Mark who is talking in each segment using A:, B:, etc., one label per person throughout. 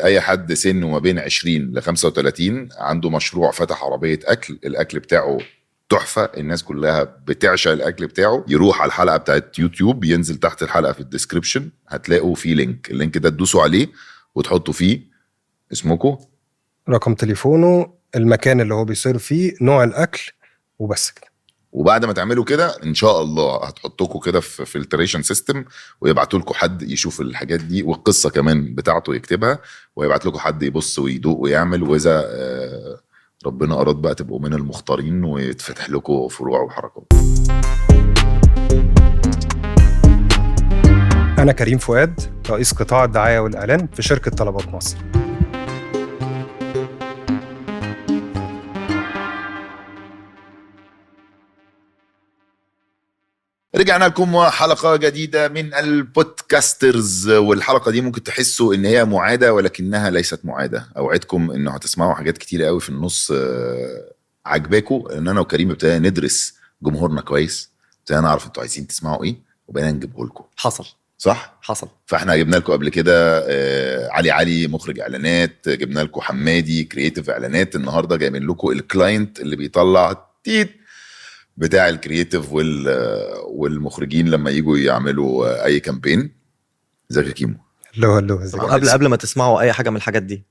A: اي حد سنه ما بين 20 ل 35 عنده مشروع فتح عربيه اكل، الاكل بتاعه تحفه، الناس كلها بتعشق الاكل بتاعه، يروح على الحلقه بتاعت يوتيوب، ينزل تحت الحلقه في الديسكريبشن هتلاقوا فيه لينك، اللينك ده تدوسوا عليه وتحطوا فيه اسمكم،
B: رقم تليفونه، المكان اللي هو بيصير فيه، نوع الاكل، وبس كده.
A: وبعد ما تعملوا كده ان شاء الله هتحطوكوا كده في فلتريشن سيستم، ويبعتوا لكم حد يشوف الحاجات دي والقصه كمان بتاعته يكتبها، ويبعت لكم حد يبص ويدوق ويعمل، واذا ربنا اراد بقى تبقوا من المختارين ويتفتح لكم فروع وحركات.
B: انا كريم فؤاد، رئيس قطاع الدعايه والاعلان في شركه طلبات مصر.
A: رجعنا لكم حلقة جديدة من البودكاسترز، والحلقة دي ممكن تحسوا ان هي معادة ولكنها ليست معادة. اوعدكم انه هتسمعوا حاجات كتير قوي في النص عجباكوا، ان انا وكريم ابتدينا ندرس جمهورنا كويس، ابتدينا نعرف انتوا عايزين تسمعوا ايه وبقينا نجيبه لكم.
C: حصل
A: صح. فاحنا جبنا لكم قبل كده علي مخرج اعلانات، جبنا لكم حمادي كرييتيف اعلانات، النهارده جايبين لكم الكلاينت اللي بيطلع تيت بتاع الكرييتيف والمخرجين لما يجوا يعملوا اي كامبين. ازيك يا كيمو؟
B: هلو
C: قبل ما تسمعوا اي حاجه من الحاجات دي،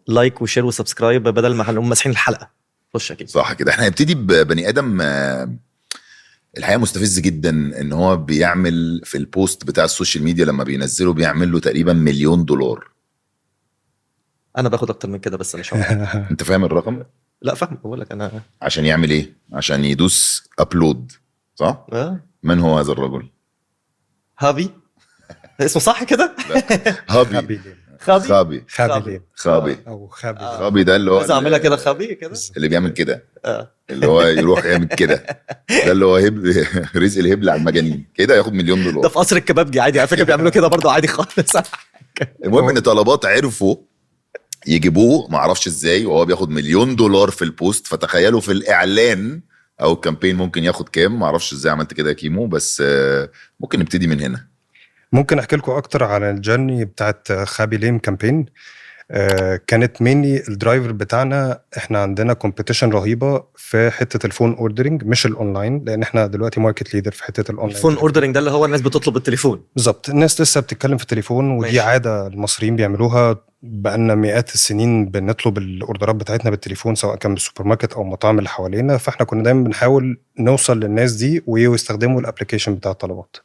C: لايك وشير وسبسكرايب بدل ما هنقوم ماسحين الحلقه. خش كده
A: صح كده. احنا هنبتدي ببني ادم الحقيقه مستفز جدا، ان هو بيعمل في البوست بتاع السوشيال ميديا لما بينزله بيعمل له تقريبا $1,000,000.
C: انا باخد اكتر من كده بس انا مش عارف.
A: انت فاهم الرقم؟
C: لا فاهم، بقول لك انا
A: عشان يعمل ايه؟ عشان يدوس ابلود، صح؟ من هو هذا الرجل؟
C: هابي اسمه صح كده؟
A: هابي
B: او خابي.
A: خابي ده اللي هو
C: اعملها كده، خابي كده
A: اللي بيعمل كده، اللي هو يروح يعمل كده، ده اللي هو رزق الهبل على المجانين كده، ياخد $1,000,000.
C: ده في قصر الكبابجي عادي على فكره بيعملوا كده برضه عادي خالص.
A: المهم ان طلبات عرفوا يجيبوه معرفش ازاي وهو بياخد $1,000,000 في البوست، فتخيلوا في الاعلان او الكامبين ممكن ياخد كام. معرفش ازاي عملت كده يا كيمو، بس ممكن نبتدي من هنا.
B: ممكن احكي لكم اكتر على الجيرني بتاعت خابي ليم كامبين. كانت ميني الدرايفر بتاعنا، احنا عندنا كومبيتيشن رهيبه في حته الفون اوردرنج مش الاونلاين، لان احنا دلوقتي ماركت ليدر في حته الاونلاين.
C: الفون اوردرنج ده اللي هو الناس بتطلب التليفون.
B: بالظبط، الناس لسه بتتكلم في التليفون، ودي ماشي. عاده المصريين بيعملوها بقالنا مئات السنين، بنطلب الاوردرات بتاعتنا بالتليفون سواء كان بالسوبر ماركت او مطاعم اللي حوالينا، فاحنا كنا دايما بنحاول نوصل للناس دي ويستخدموا الابلكيشن بتاع الطلبات.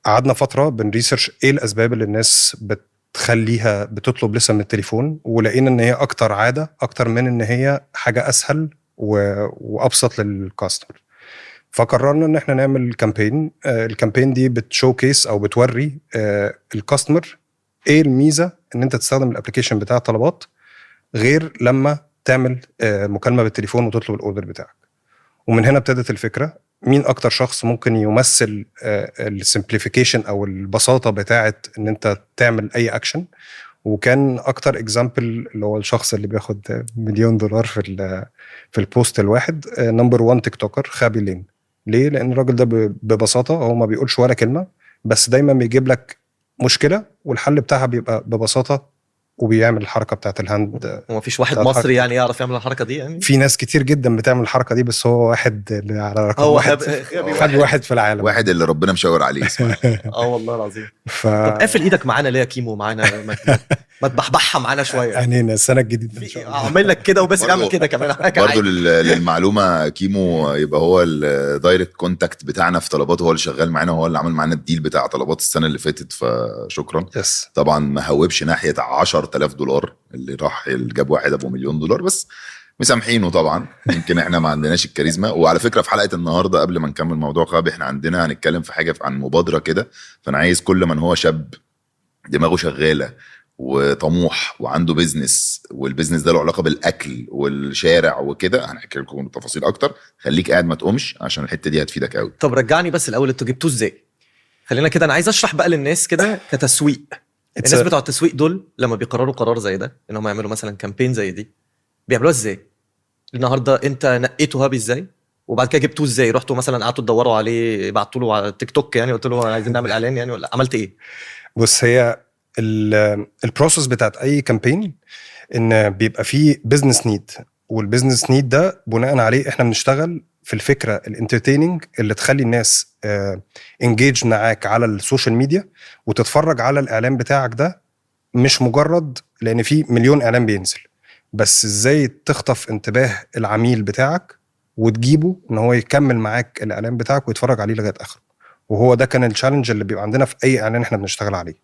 B: قعدنا فتره بنريسيرش ايه الاسباب اللي الناس بتخليها بتطلب لسه من التليفون، ولقينا ان هي اكتر عاده اكتر من ان هي حاجه اسهل وابسط للكاستمر. فقررنا ان احنا نعمل كامبين. الكامبين دي بتشوكيس او بتوري الكاستمر ايه الميزه ان انت تستخدم الابلكيشن بتاع الطلبات غير لما تعمل مكالمه بالتليفون وتطلب الاوردر بتاعك. ومن هنا ابتدت الفكره، مين اكتر شخص ممكن يمثل السمبليفيكيشن او البساطه بتاعه ان انت تعمل اي اكشن. وكان اكتر اكزامبل اللي هو الشخص اللي بياخد $1,000,000 في البوست الواحد، نمبر 1 تيك توكر خابي ليم. ليه؟ لان الراجل ده ببساطه هو ما بيقولش ولا كلمه، بس دايما بيجيب لك مشكله والحل بتاعها بيبقى ببساطه، وبيعمل الحركه بتاعت الهاند.
C: وما فيش واحد مصري يعني يعرف يعمل الحركه دي يعني.
B: في ناس كتير جدا بتعمل الحركه دي، بس هو واحد اللي على رقم واحد في العالم،
A: واحد اللي ربنا مشاور عليه.
C: والله العظيم. طب قافل ايدك معانا ليه يا كيمو؟ معانا ما تبحبحها معانا شويه
B: يعني السنه الجديده ان شاء الله
C: اعمل لك كده وبس. اعمل كده كمان
A: برضو للمعلومه، كيمو يبقى هو الدايركت كونتاكت بتاعنا في طلبات، هو اللي شغال معانا، هو اللي عمل معانا الديل بتاع طلبات السنه اللي فاتت، فشكرا. طبعا ما هوبش ناحيه $10,000 اللي راح جاب واحد ابو $1,000,000، بس مسامحينه طبعا، يمكن احنا ما عندناش الكاريزما. وعلى فكره في حلقه النهارده قبل ما نكمل موضوع خابي، احنا عندنا هنتكلم في حاجه عن مبادره كده، فانا عايز كل من هو شاب دماغه شغاله وطموح وعنده بيزنس، والبيزنس ده له علاقه بالاكل والشارع وكده، هنحكي لكم تفاصيل اكتر. خليك قاعد ما تقومش عشان الحته دي هتفيدك قوي.
C: طب رجعني بس الاول، انتوا جبتوه ازاي؟ خلينا كده، انا عايز اشرح بقى للناس كده كتسويق. الناس بتوع التسويق دول لما بيقرروا قرار زي ده ان هم يعملوا مثلا كامبين زي دي، بيعملوها ازاي؟ النهارده انت نقيته هابي ازاي؟ وبعد كده جبتوه ازاي؟ رحتوا مثلا قعدتوا تدوروا عليه، بعتوا له على تيك توك يعني، قلت له عايزين نعمل اعلان يعني، ولا عملت ايه؟
B: بص، هي البروسيس بتاعت اي كامبين ان بيبقى فيه بزنس نيد، والبزنس نيد ده بناء عليه احنا بنشتغل في الفكره الانترتيننج اللي تخلي الناس انجيج معاك على السوشيال ميديا وتتفرج على الاعلان بتاعك ده، مش مجرد لان في مليون اعلان بينزل، بس ازاي تخطف انتباه العميل بتاعك وتجيبه ان هو يكمل معاك الاعلان بتاعك ويتفرج عليه لغايه اخره. وهو ده كان التشالنج اللي بيبقى عندنا في اي اعلان احنا بنشتغل عليه.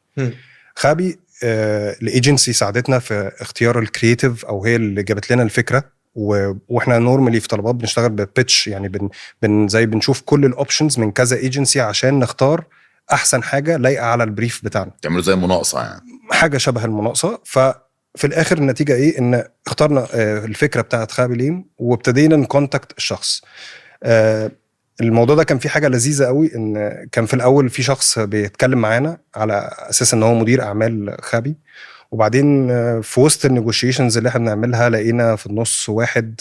B: خابي الايجنسي ساعدتنا في اختيار الكرييتيف، او هي اللي جابت لنا الفكره. واحنا نورمالي في طلبات بنشتغل ببيتش، يعني زي بنشوف كل الاوبشنز من كذا ايجنسي عشان نختار احسن حاجه لايقه على البريف بتاعنا.
A: تعملوا زي مناقصه يعني،
B: حاجه شبه المناقصه. ففي الاخر النتيجه ايه؟ ان اخترنا الفكره بتاعت خابي ليم وابتدينا نكونتاكت الشخص. الموضوع ده كان فيه حاجه لذيذه قوي، ان كان في الاول في شخص بيتكلم معانا على اساس ان هو مدير اعمال خابي، وبعدين في وسط النيجوشيشنز اللي احنا بنعملها لقينا في النص واحد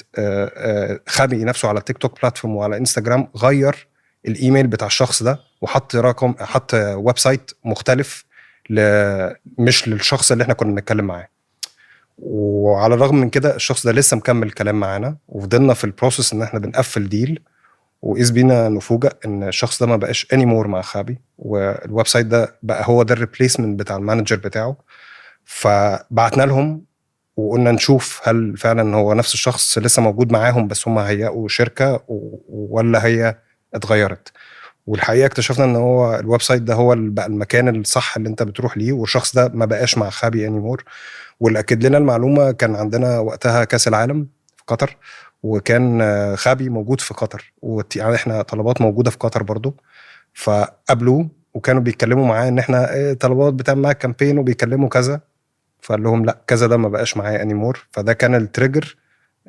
B: خابي نفسه على تيك توك بلاتفورم وعلى انستجرام غير الايميل بتاع الشخص ده وحط رقم، حط ويب سايت مختلف مش للشخص اللي احنا كنا بنتكلم معاه. وعلى الرغم من كده الشخص ده لسه مكمل كلام معانا، وفضلنا في البروسيس ان احنا بنقفل ديل، وإذ بينا نفوجئ ان الشخص ده ما بقاش اني مور مع خابي، والويب سايت ده بقى هو ده الريبليسمنت بتاع المانجر بتاعه. فبعتنا لهم وقلنا نشوف هل فعلا هو نفس الشخص لسه موجود معاهم بس هم هيئوا شركة ولا هي اتغيرت. والحقيقة اكتشفنا ان هو الويب سايت ده هو بقى المكان الصح اللي انت بتروح ليه، والشخص ده ما بقاش مع خابي اني مور. واللي اكد لنا المعلومة كان عندنا وقتها كاس العالم في قطر، وكان خابي موجود في قطر، يعني احنا طلبات موجودة في قطر برضو. فقابلوه وكانوا بيتكلموا معاه ان احنا طلبات بتعمل معاك كامبين وبيكلموا كذا، فقال لهم لا كذا ده ما بقاش معايا انيمور. فده كان التريجر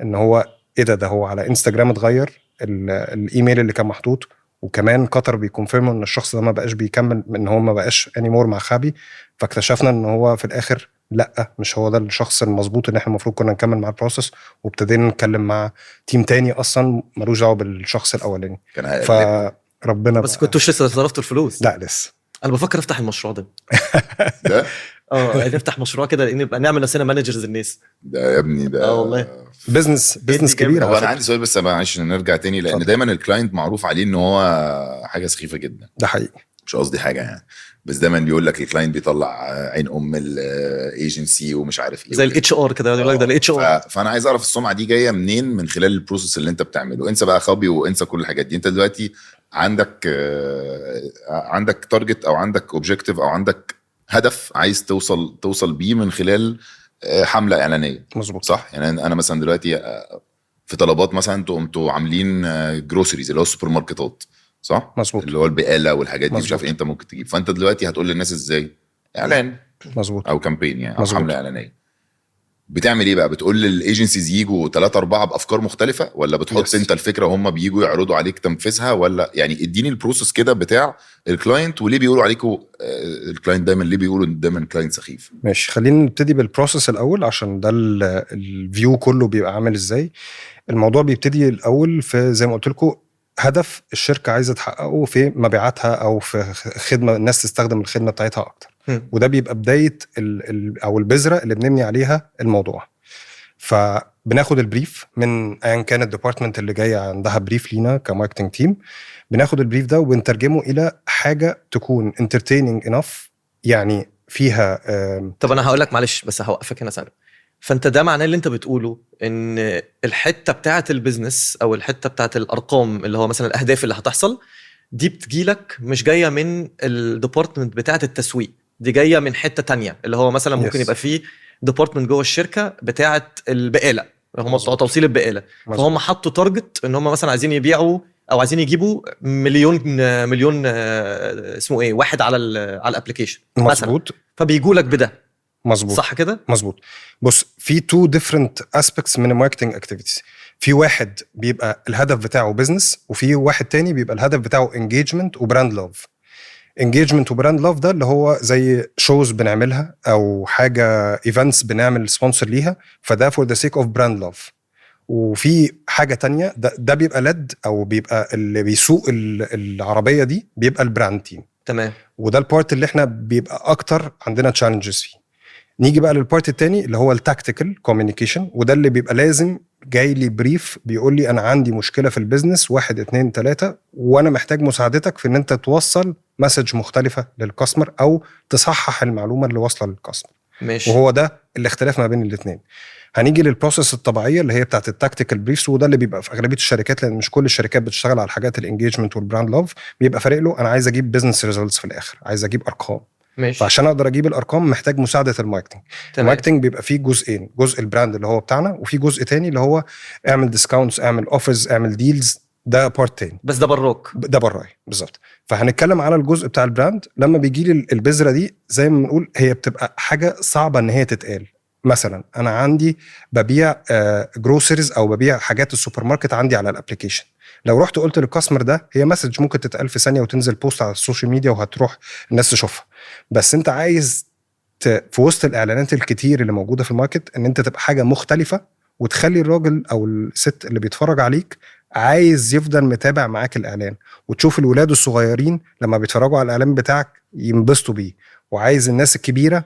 B: ان هو ايه ده هو على انستجرام اتغير الايميل اللي كان محطوط، وكمان قطر بيكونفيرموا ان الشخص ده ما بقاش بيكمل، ان هو ما بقاش انيمور مع خابي. فاكتشفنا ان هو في الاخر لا مش هو ده الشخص المظبوط اللي احنا المفروض كنا نكمل مع البروسيس، وابتدينا نتكلم مع تيم تاني اصلا ملوش دعوه بالشخص الاولاني. فربنا
C: بس كنتوش لسه صرفتوا الفلوس؟
B: لا لسه.
C: انا بفكر افتح المشروع ده
A: ده
C: نفتح مشروع كده، لان نبقى نعمل نفسنا مانجرز الناس.
A: ده يا ابني ده
C: والله
B: بزنس كبير.
A: هو انا عندي سؤال بس معلش نرجع تاني، لان دايما الكلاينت معروف عليه ان هو حاجه سخيفه جدا.
B: ده حقيقي،
A: مش قصدي حاجه يعني، بس دايما بيقول لك الكلاينت بيطلع عين الايجنسي ومش عارف ايه،
C: زي الاتش ار كده يقول لك ده الاتش ار.
A: فانا عايز اعرف السمعه دي جايه منين من خلال البروسيس اللي انت بتعمله. انسى بقى خابي وانسى كل الحاجات دي. انت دلوقتي عندك تارجت او عندك اوبجكتيف او عندك هدف عايز توصل بيه من خلال حمله اعلانيه.
B: مظبوط،
A: صح؟ يعني انا مثلا دلوقتي في طلبات مثلا انتوا عاملين جروسريز اللي هو السوبر ماركتات، صح؟
B: مظبوط،
A: اللي هو البقاله والحاجات دي، مش عارف انت ممكن تجيب. فانت دلوقتي هتقول للناس ازاي؟ اعلان،
B: مظبوط،
A: او كامبين يعني، او
B: مزبوط.
A: حمله اعلانيه. بتعمل ايه بقى؟ بتقول للايجنسيز يجوا 3-4 بافكار مختلفه، ولا بتحط انت الفكره وهم بييجوا يعرضوا عليك تنفيذها؟ ولا يعني اديني البروسيس كده بتاع الكلاينت، وليه بيقولوا عليكم الكلاينت دايما ليه بيقولوا دايما كلاينت سخيف؟
B: ماشي، خلينا نبتدي بالبروسيس الاول عشان ده الفيو كله بيبقى عامل ازاي. الموضوع بيبتدي الاول في زي ما قلت لكم هدف الشركه عايزه تحققه في مبيعاتها او في خدمه الناس تستخدم الخدمه بتاعتها اكتر. وده بيبقى بدايه او البذره اللي بنبني عليها الموضوع. فبناخد البريف من ايا كان الديبارتمنت اللي جايه عندها بريف لينا كماركتنج تيم. بناخد البريف ده وبنترجمه الى حاجه تكون entertaining enough، يعني فيها
C: طب انا هقول لك معلش بس هوقفك هنا ثانيه. فانت ده معناه اللي انت بتقوله ان الحته بتاعه البيزنس او الحته بتاعه الارقام اللي هو مثلا الاهداف اللي هتحصل دي بتجيلك مش جايه من الديبارتمنت بتاعه التسويق، دي جايه من حته تانية اللي هو مثلا ممكن يبقى فيه ديبارتمنت جوه الشركه بتاعه البقاله، هم بتوع توصيل البقاله، فهم حطوا تارجت ان هم مثلا عايزين يبيعوا او عايزين يجيبوا مليون اسمه ايه واحد على الابلكيشن مثلا، فبيجوا لك بده.
B: مظبوط،
C: صح كده؟
B: مظبوط. بص، في تو ديفرنت اسبيكتس من الماركتنج اكتيفيتيز. في واحد بيبقى الهدف بتاعه بزنس، وفي واحد تاني بيبقى الهدف بتاعه انجيجمنت وبراند لاف. انجيجمنت وبراند لاف ده اللي هو زي شوز بنعملها او حاجه ايفنتس بنعمل سبونسر ليها، فده فور ذا سيك اوف براند لاف. وفي حاجه تانية ده بيبقى لد او بيبقى اللي بيسوق العربيه دي بيبقى البراند تيم.
C: تمام.
B: وده البارت اللي احنا بيبقى اكتر عندنا تشالنجز فيه. نيجي بقى للبارت التاني اللي هو التاكتيكال كوميونيكيشن، وده اللي بيبقى لازم جاي لي بريف بيقول لي انا عندي مشكله في البيزنس 1 2 3 وانا محتاج مساعدتك في ان انت توصل مسج مختلفه للكاستمر او تصحح المعلومه اللي واصله للكاستمر.
C: ماشي.
B: وهو ده الاختلاف ما بين الاثنين. هنيجي للبروسيس الطبيعيه اللي هي بتاعه التاكتيكال بريفز، وده اللي بيبقى في اغلبيه الشركات، لان مش كل الشركات بتشتغل على الحاجات الانجيجمنت والبراند لاف. بيبقى فارق له انا عايز اجيب بزنس ريزلتس في الاخر، عايز اجيب ارقام.
C: ماشي.
B: فعشان اقدر اجيب الارقام محتاج مساعده الماركتنج. الماركتنج بيبقى فيه جزئين، جزء البراند اللي هو بتاعنا، وفي جزء تاني اللي هو اعمل ديسكاونتس، اعمل اوفرز، اعمل ديلز، ده بارت تاني.
C: بس ده براك،
B: ده براي بالظبط. فهنتكلم على الجزء بتاع البراند. لما بيجي لي البذره دي زي ما بنقول هي بتبقى حاجه صعبه ان هي تتقال. مثلا انا عندي ببيع جروسريز او ببيع حاجات السوبر ماركت عندي على الابليكيشن. لو رحت قلت للكاستمر ده، هي مسج ممكن تتقال في ثانيه وتنزل بوست على السوشيال ميديا وهتروح الناس تشوفها. بس انت عايز في وسط الاعلانات الكتير اللي موجوده في الماركت ان انت تبقى حاجه مختلفه، وتخلي الراجل او الست اللي بيتفرج عليك عايز يفضل متابع معاك الاعلان، وتشوف الولاد الصغيرين لما بيتفرجوا على الاعلان بتاعك ينبسطوا بيه، وعايز الناس الكبيره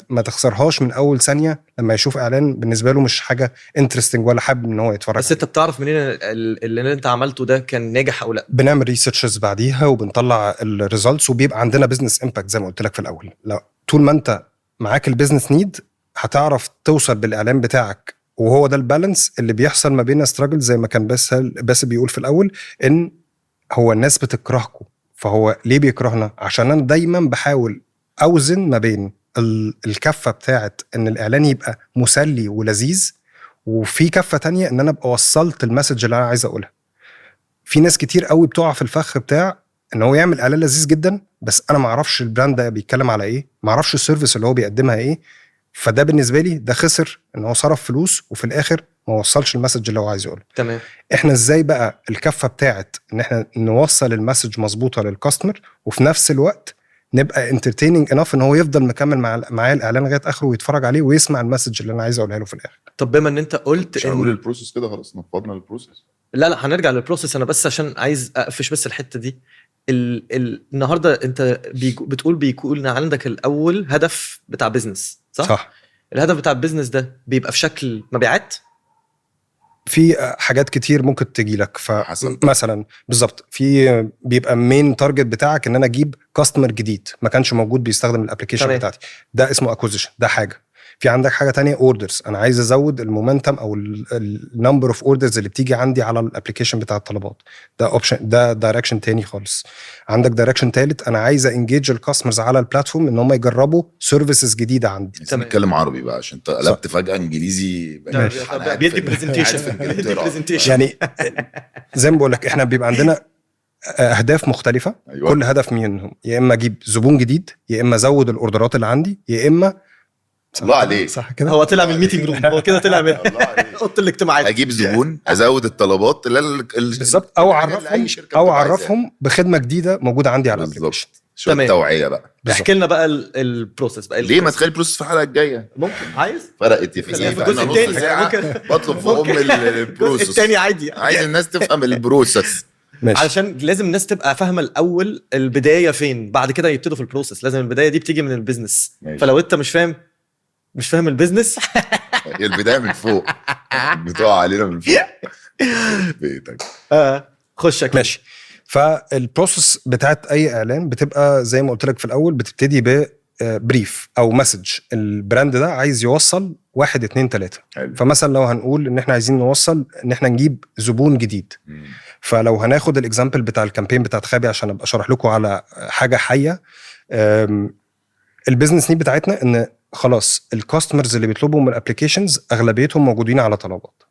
B: ما تخسرهاش من اول ثانيه لما يشوف اعلان بالنسبه له مش حاجه انترستنج ولا حابب ان هو يتفرج.
C: بس انت بتعرف منين اللي انت عملته ده كان ناجح او لا؟
B: بنعمل ريسيرشز بعديها وبنطلع الريزلتس، وبيبقى عندنا بزنس امباكت زي ما قلت لك في الاول. لا طول ما انت معاك البيزنس نيد هتعرف توصل بالاعلان بتاعك، وهو ده البالانس اللي بيحصل ما بين ستراجل. زي ما كان بس بيقول في الاول ان هو الناس بتكرهكم، فهو ليه بيكرهنا؟ عشان انا دايما بحاول اوزن ما بين الكفه بتاعت ان الاعلان يبقى مسلي ولذيذ، وفي كفه تانية ان انا ابقى وصلت المسج اللي انا عايز اقولها. في ناس كتير قوي بتقع في الفخ بتاع ان هو يعمل اعلان لذيذ جدا، بس انا ما اعرفش البراند ده بيتكلم على ايه، ما اعرفش السيرفيس اللي هو بيقدمها ايه. فده بالنسبه لي ده خسر ان هو صرف فلوس وفي الاخر ما وصلش المسج اللي هو عايز يقوله.
C: تمام.
B: احنا ازاي بقى الكفه بتاعت ان احنا نوصل المسج مظبوطه للكاستمر، وفي نفس الوقت نبقى انترتيننج انف ان هو يفضل مكمل معايا الاعلان لغايه اخره ويتفرج عليه ويسمع المسج اللي انا عايز اقولها له في الاخر.
C: طب بما ان انت قلت
A: مش هنقول البروسيس كده خلاص، نفضنا البروسيس.
C: لا هنرجع للبروسيس. انا بس عشان عايز اقفش بس الحته دي. النهارده انت بتقول بيكون عندك الاول هدف بتاع بيزنس، صح؟ الهدف بتاع البيزنس ده بيبقى في شكل مبيعات.
B: في حاجات كتير ممكن تجي لك، فمثلا بالظبط في بيبقى مين تارجت بتاعك ان انا اجيب كاستمر جديد ما كانش موجود بيستخدم الابلكيشن بتاعتي، ده اسمه اكوزيشن، ده حاجه. في عندك حاجه تانية اوردرز، انا عايز ازود المومنتم او النمبر اوف اوردرز اللي بتيجي عندي على الابلكيشن بتاع الطلبات، ده اوبشن، ده دايركشن تاني خالص. عندك دايركشن تالت، انا عايز انجيج الكاستمرز على البلاتفورم ان هم يجربوا سيرفيسز جديده عندي.
A: نتكلم عربي بقى عشان انت قلبت فجاه انجليزي.
C: بيدي برزنتيشن
B: يعني زي ما بقول لك احنا بيبقى عندنا اهداف مختلفه. أيوة. كل هدف منهم يا اما اجيب زبون جديد، يا اما ازود الاوردرات اللي عندي، يا اما
A: الله عليك
B: صح كده.
C: هو طلع من الميتنج روم، هو كده طلع من اوضه الاجتماعات.
A: اجيب زبون، ازود الطلبات اللي
B: بالظبط، او اعرفهم بخدمه جديده موجوده عندي على الابلكيشن.
A: شويه توعيه بقى.
C: احكي لنا بقى البروسيس بقى.
A: ليه ما تخلي البروسيس في الحلقه الجايه؟
C: ممكن عايز
A: فرقت في ايه؟
C: الجزء الثاني
A: ممكن بطلب في البروسيس
C: الثاني عادي.
A: عايز الناس تفهم البروسيس
B: ماشي.
C: علشان لازم الناس تبقى فاهمه الاول البدايه فين، بعد كده يبتدوا في البروسيس. لازم البدايه دي بتيجي من البيزنس. فلو انت مش فاهم البيزنس
A: البدايه من فوق بتقع علينا من فوق بيتك.
C: خشك
B: ماشي. فالبروسيس بتاعت اي اعلان بتبقى زي ما قلت لك في الاول، بتبتدي ببريف او مسج البراند ده عايز يوصل 1 2 3. فمثلا لو هنقول ان احنا عايزين نوصل ان احنا نجيب زبون جديد، فلو هناخد الاكزامبل بتاع الكامبين بتاعت خابي عشان ابقى اشرح لكم على حاجه حيه. البيزنس نيد بتاعتنا ان خلاص الكاستمرز اللي بيطلبوا من الابليكيشنز اغلبيتهم موجودين على طلبات.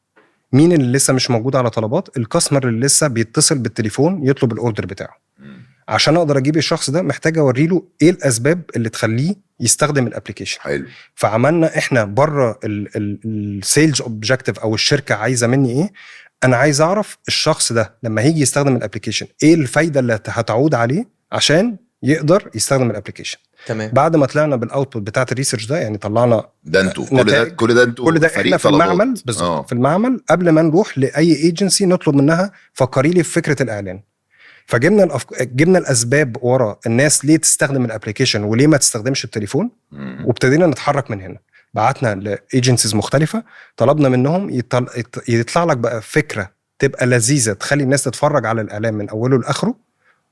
B: مين اللي لسه مش موجود على طلبات؟ الكاستمر اللي لسه بيتصل بالتليفون يطلب الاوردر بتاعه. عشان اقدر اجيب الشخص ده محتاج اوري له ايه الاسباب اللي تخليه يستخدم الابليكيشن.
A: حلو.
B: فعملنا احنا بره السيلز اوبجكتيف او الشركه عايزه مني ايه. انا عايز اعرف الشخص ده لما هيجي يستخدم الابليكيشن ايه الفايده اللي هتعود عليه عشان يقدر يستخدم الابليكيشن.
C: تمام.
B: بعد ما طلعنا بالاوتبوت بتاعه الريسيرش ده، يعني طلعنا
A: ده انتوا كل ده
B: احنا في المعمل بالظبط. في المعمل قبل ما نروح لاي ايجنسي نطلب منها فكري لي في فكره الاعلان. فجبنا جبنا الاسباب ورا الناس ليه تستخدم الابليكيشن وليه ما تستخدمش التليفون، وابتدينا نتحرك من هنا. بعتنا لايجنسيز مختلفه، طلبنا منهم يطلع لك بقى فكره تبقى لذيذه تخلي الناس تتفرج على الاعلان من اوله لاخره،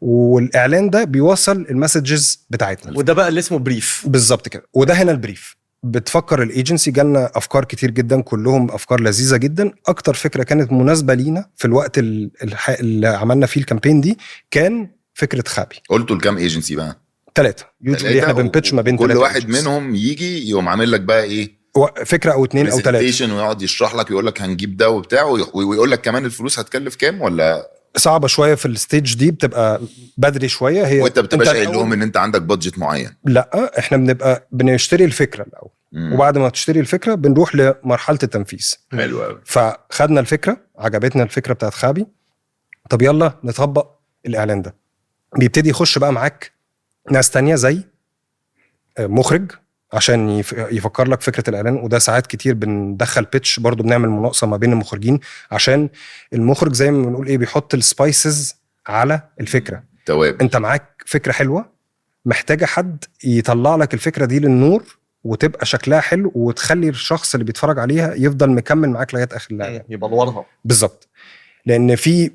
B: والاعلان ده بيوصل المسجز بتاعتنا،
C: وده بقى اللي اسمه بريف.
B: بالظبط كده. وده هنا البريف. بتفكر الايجنسي، جالنا افكار كتير جدا، كلهم افكار لذيذه جدا. اكتر فكره كانت مناسبه لينا في الوقت اللي عملنا فيه الكامبين دي كان فكره خابي.
A: قلتوا لكام ايجنسي بقى؟
B: 3. يوجوالي احنا بنبيتش ما بين 3.
A: كل واحد منهم يجي يقوم عامل لك بقى ايه،
B: فكره او 2 أو 3،
A: ويقعد يشرح لك ويقول لك هنجيب ده وبتاع، ويقول لك كمان الفلوس هتكلف كام؟ ولا
B: صعبه شويه في الستيج دي، بتبقى بدري شويه. هي
A: وانت بتبقاش قايل لهم ان انت عندك بادجت معين؟
B: لا، احنا بنبقى بنشتري الفكره الاول، وبعد ما تشتري الفكره بنروح لمرحله التنفيذ.
A: حلو قوي.
B: فخدنا الفكره، عجبتنا الفكره بتاعت خابي، طب يلا نطبق الاعلان ده. بيبتدي يخش بقى معاك ناس تانية زي مخرج عشان يفكر لك فكره الاعلان، وده ساعات كتير بندخل بيتش برضو، بنعمل مناقصه ما بين المخرجين، عشان المخرج زي ما بنقول ايه بيحط السبايسز على الفكره.
A: تواب.
B: انت معاك فكره حلوه، محتاجه حد يطلع لك الفكره دي للنور وتبقى شكلها حلو، وتخلي الشخص اللي بيتفرج عليها يفضل مكمل معاك لغايه اخر الاعلان،
C: يبقى نورها.
B: بالظبط. لان في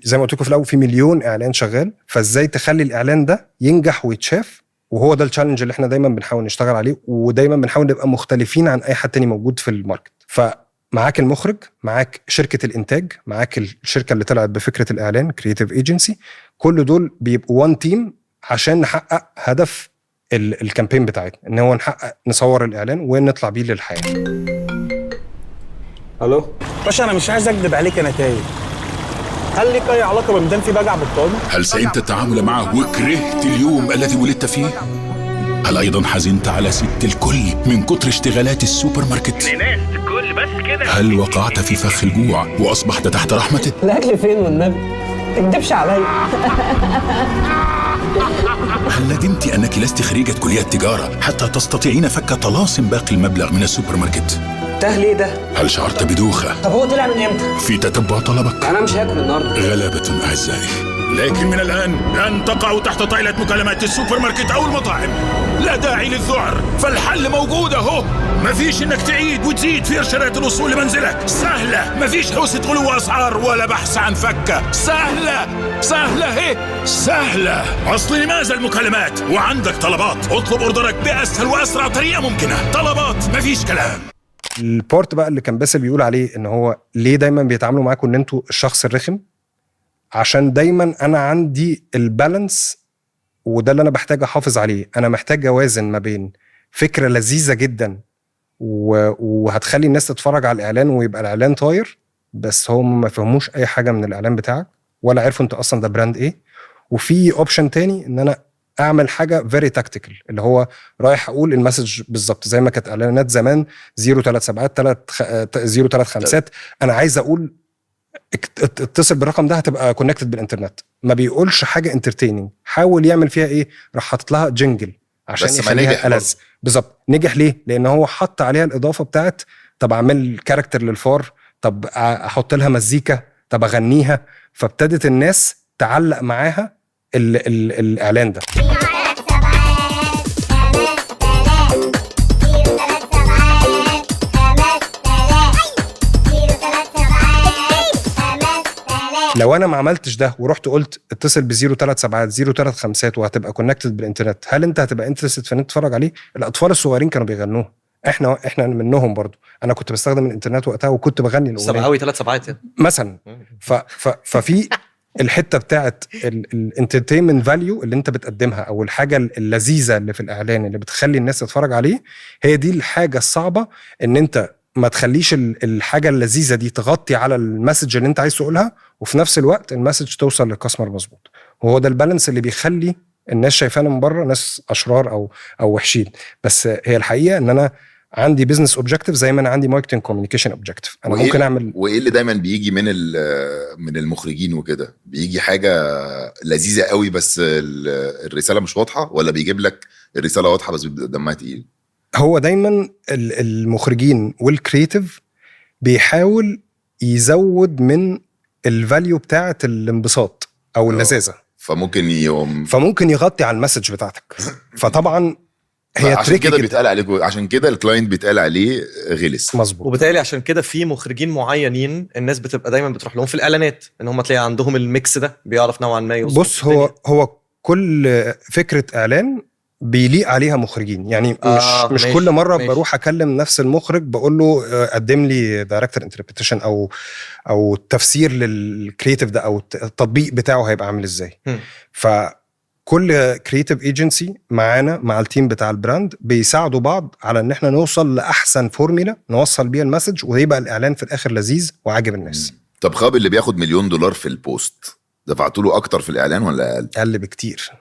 B: زي ما قلت لكم في الاول في مليون اعلان شغال، فازاي تخلي الاعلان ده ينجح ويتشاف؟ وهو ده التشالنج اللي احنا دايما بنحاول نشتغل عليه، ودايما بنحاول نبقى مختلفين عن اي حد تاني موجود في الماركت. فمعاك المخرج، معاك شركه الانتاج، معاك الشركه اللي طلعت بفكره الاعلان كرييتيف ايجنسي، كل دول بيبقوا وان تيم عشان نحقق هدف الكامبين بتاعتنا، ان هو نصور الاعلان ونطلع بيه للحياه.
D: الو باشا، انا مش عايز اكذب عليك، انا تايه. هل ليك اي علاقه بمدام في بجع بالطاقه؟
E: هل سئمت التعامل معه وكرهت اليوم الذي ولدت فيه؟ هل ايضا حزنت على ست الكل من كتر اشتغالات السوبر ماركت؟
F: الكل بس كده.
E: هل وقعت في فخ الجوع واصبحت تحت رحمته؟
G: الاكل فين والنبي؟ تكدبش عليا.
E: هل ندمت انك لست خريجة كلية تجارة حتى تستطيعين فك طلاسم باقي المبلغ من السوبر ماركت؟
G: ده ليه ده؟
E: هل شعرت بدوخة؟
G: طب هو طلع من امتى؟
E: في تتبع طلبك؟
G: انا مش هاكل النهارده.
E: غلابة اعزائي، لكن من الان لن تقعوا تحت طائلة مكالمات السوبر ماركت او المطاعم. لا داعي للذعر، فالحل موجود اهو. مفيش انك تعيد وتزيد في ارشادات الوصول لمنزلك، سهلة. مفيش حوسة غلو اسعار ولا بحث عن فكة، سهلة هي سهلة. اصل لماذا المكالمات وعندك طلبات؟ اطلب اوردرك باسهل واسرع طريقة ممكنة. طلبات، مفيش كلام.
B: البورت بقى اللي كان باسل بيقول عليه ان هو ليه دايما بيتعاملوا معاكم ان انتوا الشخص الرخم، عشان دايما انا عندي البالانس، وده اللي انا بحتاج احافظ عليه. انا محتاج اوازن ما بين فكرة لذيذة جدا وهتخلي الناس تتفرج على الاعلان ويبقى الاعلان طاير، بس هم ما فهموش اي حاجة من الاعلان بتاعك ولا عرفوا انت اصلا ده براند ايه. وفي اوبشن تاني ان انا اعمل حاجه فيري تاكتيكال، اللي هو رايح اقول المسج بالظبط زي ما كانت اعلانات زمان 037 035. انا عايز اقول اتصل بالرقم ده هتبقى كونكتد بالانترنت. ما بيقولش حاجه انترتيننج، حاول يعمل فيها ايه، راح حاطط لها جنجل عشان يخليها ألذ. بالظبط. نجح ليه؟ لان هو حط عليها الاضافه بتاعت طب اعمل كاركتر للفار، طب احط لها مزيكا، طب اغنيها، فابتدت الناس تعلق معاها الاعلان ده. لو انا ما عملتش ده ورحت قلت اتصل ب 037 035 وهتبقى كونكتد بالانترنت، هل انت هتبقى انترستد في ان انت تتفرج عليه؟ الاطفال الصغيرين كانوا بيغنوها، احنا منهم برضو. انا كنت بستخدم الانترنت وقتها وكنت بغني الاغنيه
C: سبعاوي 3 سبعات يعني
B: مثلا. ففي الحته بتاعت الانترتينمنت فاليو اللي انت بتقدمها، او الحاجه اللذيذه اللي في الاعلان اللي بتخلي الناس تتفرج عليه، هي دي الحاجه الصعبه، ان انت ما تخليش الحاجه اللذيذه دي تغطي على المسج اللي انت عايز تقولها، وفي نفس الوقت المسج توصل للكاستمر مظبوط. وهو ده البالانس اللي بيخلي الناس شايفانا من بره ناس اشرار او وحشين، بس هي الحقيقه ان انا عندي بزنس اوبجكتيف زي ما انا عندي ماركتنج كوميونيكيشن اوبجكتيف. انا ممكن اعمل.
A: وايه اللي دايما بيجي من المخرجين وكده؟ بيجي حاجه لذيذه قوي بس الرساله مش واضحه، ولا بيجيب لك الرساله واضحه بس دمها تقيل؟
B: هو دايما المخرجين والكرييتيف بيحاول يزود من الفاليو بتاعه الانبساط او اللذاذه.
A: فممكن
B: يغطي على المسج بتاعتك. فطبعا هي
A: عشان كده بيتقال عليكم، عشان كده الكلاينت بيتقال عليه غلس.
B: مظبوط.
C: وبالتالي عشان كده في مخرجين معينين الناس بتبقى دايما بتروح لهم في الاعلانات، ان هم تلاقي عندهم الميكس ده بيعرف نوعا ما يوصل.
B: بص هو كل فكره اعلان بيليق عليها مخرجين، يعني مش كل مره بروح اكلم نفس المخرج بقول له قدم لي دايركتور انتربريتيشن او تفسير للكرييتيف ده او التطبيق بتاعه هيبقى عامل ازاي. فكل كرييتيف ايجنسي معانا مع التيم بتاع البراند بيساعدوا بعض على ان احنا نوصل لاحسن فورميلا نوصل بيها المسج ويبقى الاعلان في الاخر لذيذ وعاجب الناس.
A: طب خاب اللي بياخد $1 مليون في البوست دفعتوا له اكتر في الاعلان ولا
B: اقل بكتير؟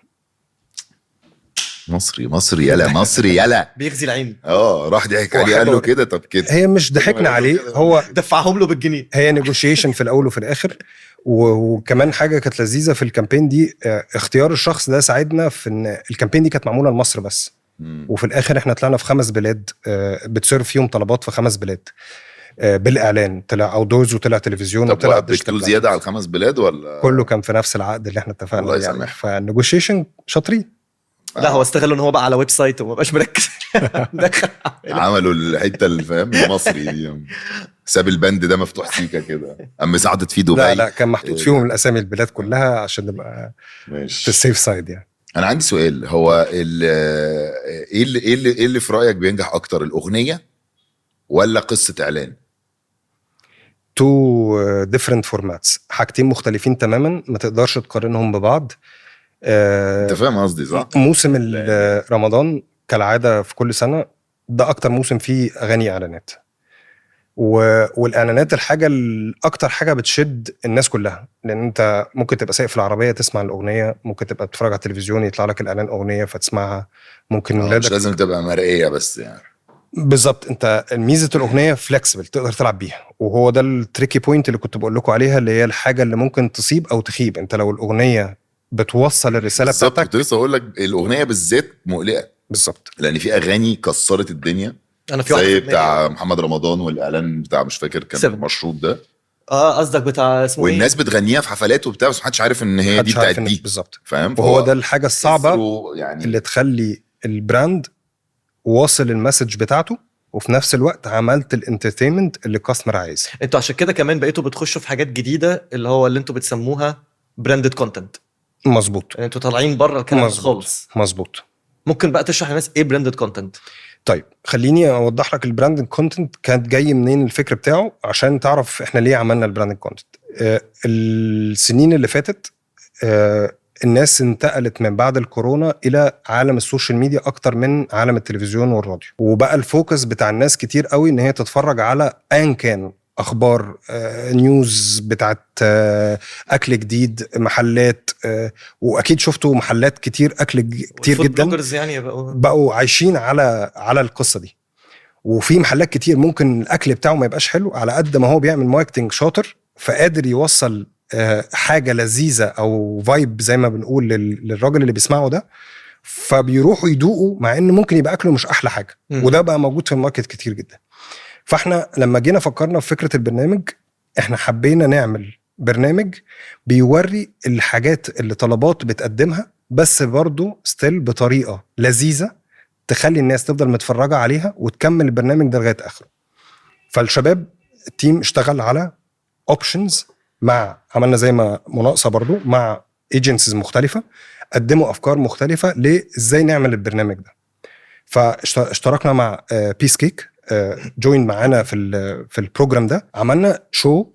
A: مصري يلا
C: بيغزي العين.
A: راح ضحك عليه قال له كده. طب كده
B: هي مش ضحكنا عليه، هو
C: دفعهم له بالجنيه.
B: هي نيجوشيشن في الاول وفي الاخر. وكمان حاجه كانت لذيذه في الكامبين دي، اختيار الشخص ده ساعدنا في ان الكامبين دي كانت معموله لمصر بس. وفي الاخر احنا طلعنا في 5 بلاد، بتسيرف فيهم طلبات في 5 بلاد بالاعلان. طلع اوتدورز وطلع تلفزيون وطلع
A: ديجيتال. زياده على ال5 بلاد ولا
B: كله كان في نفس العقد اللي احنا اتفقنا يعني؟ فالنيجوشيشن شاطرين.
C: لا هو استغل ان هو بقى على ويب سايت وما بقاش مركز.
A: عملوا الحته اللي فاهم المصري دي، ساب البند ده مفتوح سيكا كده، اما ساعدت فيه دبي.
B: لا كان محطوط فيهم الاسامي البلاد كلها عشان نبقى في السيف سايد يعني.
A: انا عندي سؤال، هو ايه اللي في رايك بينجح اكتر، الاغنيه ولا قصه اعلان؟
B: تو ديفرنت فورماتس، حاجتين مختلفين تماما، ما تقدرش تقارنهم ببعض.
A: انت فاهم قصدي صح؟
B: موسم رمضان كالعاده في كل سنه ده اكتر موسم فيه اغاني اعلانات، والاعلانات الحاجه الاكتر حاجه بتشد الناس كلها، لان انت ممكن تبقى سايق في العربيه تسمع الاغنيه، ممكن تبقى بتتفرج على التلفزيون يطلع لك الاعلان اغنيه فتسمعها، ممكن ولادك
A: مش لازم تبقى مرئيه بس يعني.
B: بالظبط، انت ميزه الاغنيه فلكسبل تقدر تلعب بيها، وهو ده التريكي بوينت اللي كنت بقول لكم عليها، اللي هي الحاجه اللي ممكن تصيب او تخيب. انت لو الاغنيه بتوصل الرساله بتاعتك،
A: كنت لسه اقول لك الاغنيه بالذات مقلقه
B: بالظبط،
A: لان في اغاني كسرت الدنيا.
C: انا في
A: زي بتاع محمد رمضان والاعلان بتاع مش فاكر كان المشروب ده.
C: قصدك بتاع اسمه
A: والناس بتغنيها في حفلات وبتاع، بس محدش عارف ان هي دي بتاعت دي
B: بالظبط،
A: فاهم؟
B: وهو ده الحاجه الصعبه
A: يعني
B: اللي تخلي البراند واصل المسج بتاعته وفي نفس الوقت عملت الانترتينمنت اللي الكاستمر عايز.
C: انتوا عشان كده كمان بقيتوا بتخشوا في حاجات جديده اللي هو اللي انتوا بتسموها براندد كونتنت.
B: مظبوط،
C: يعني انتوا طالعين بره الكلام خالص.
B: مظبوط.
C: ممكن بقى تشرح للناس ايه براندد كونتنت؟
B: طيب خليني اوضح لك البراندد كونتنت كانت جاي منين الفكر بتاعه عشان تعرف احنا ليه عملنا البراندد كونتنت. السنين اللي فاتت الناس انتقلت من بعد الكورونا الى عالم السوشيال ميديا اكتر من عالم التلفزيون والراديو، وبقى الفوكس بتاع الناس كتير قوي ان هي تتفرج على ان كان اخبار، نيوز بتاعت اكل جديد، محلات، واكيد شفتوا محلات كتير اكل كتير جدا
C: يعني
B: بقوا عايشين على القصه دي. وفي محلات كتير ممكن الاكل بتاعه ما يبقاش حلو، على قد ما هو بيعمل ماركتنج شاطر فقادر يوصل حاجه لذيذه او فايب زي ما بنقول للراجل اللي بيسمعه ده، فبيروحوا يدوقوا مع انه ممكن يبقى اكله مش احلى حاجه. وده بقى موجود في الماركت كتير جدا. فاحنا لما جينا فكرنا في فكره البرنامج، احنا حبينا نعمل برنامج بيوري الحاجات اللي طلبات بتقدمها، بس برضو ستيل بطريقه لذيذه تخلي الناس تفضل متفرجه عليها وتكمل البرنامج ده لغايه اخره. فالشباب التيم اشتغل على اوبشنز، عملنا زي ما مناقصه برضو مع ايجنسيز مختلفه، قدموا افكار مختلفه لازاي نعمل البرنامج ده. فاشتركنا مع بيس كيك، جوين معانا في البروجرام ده. عملنا شو،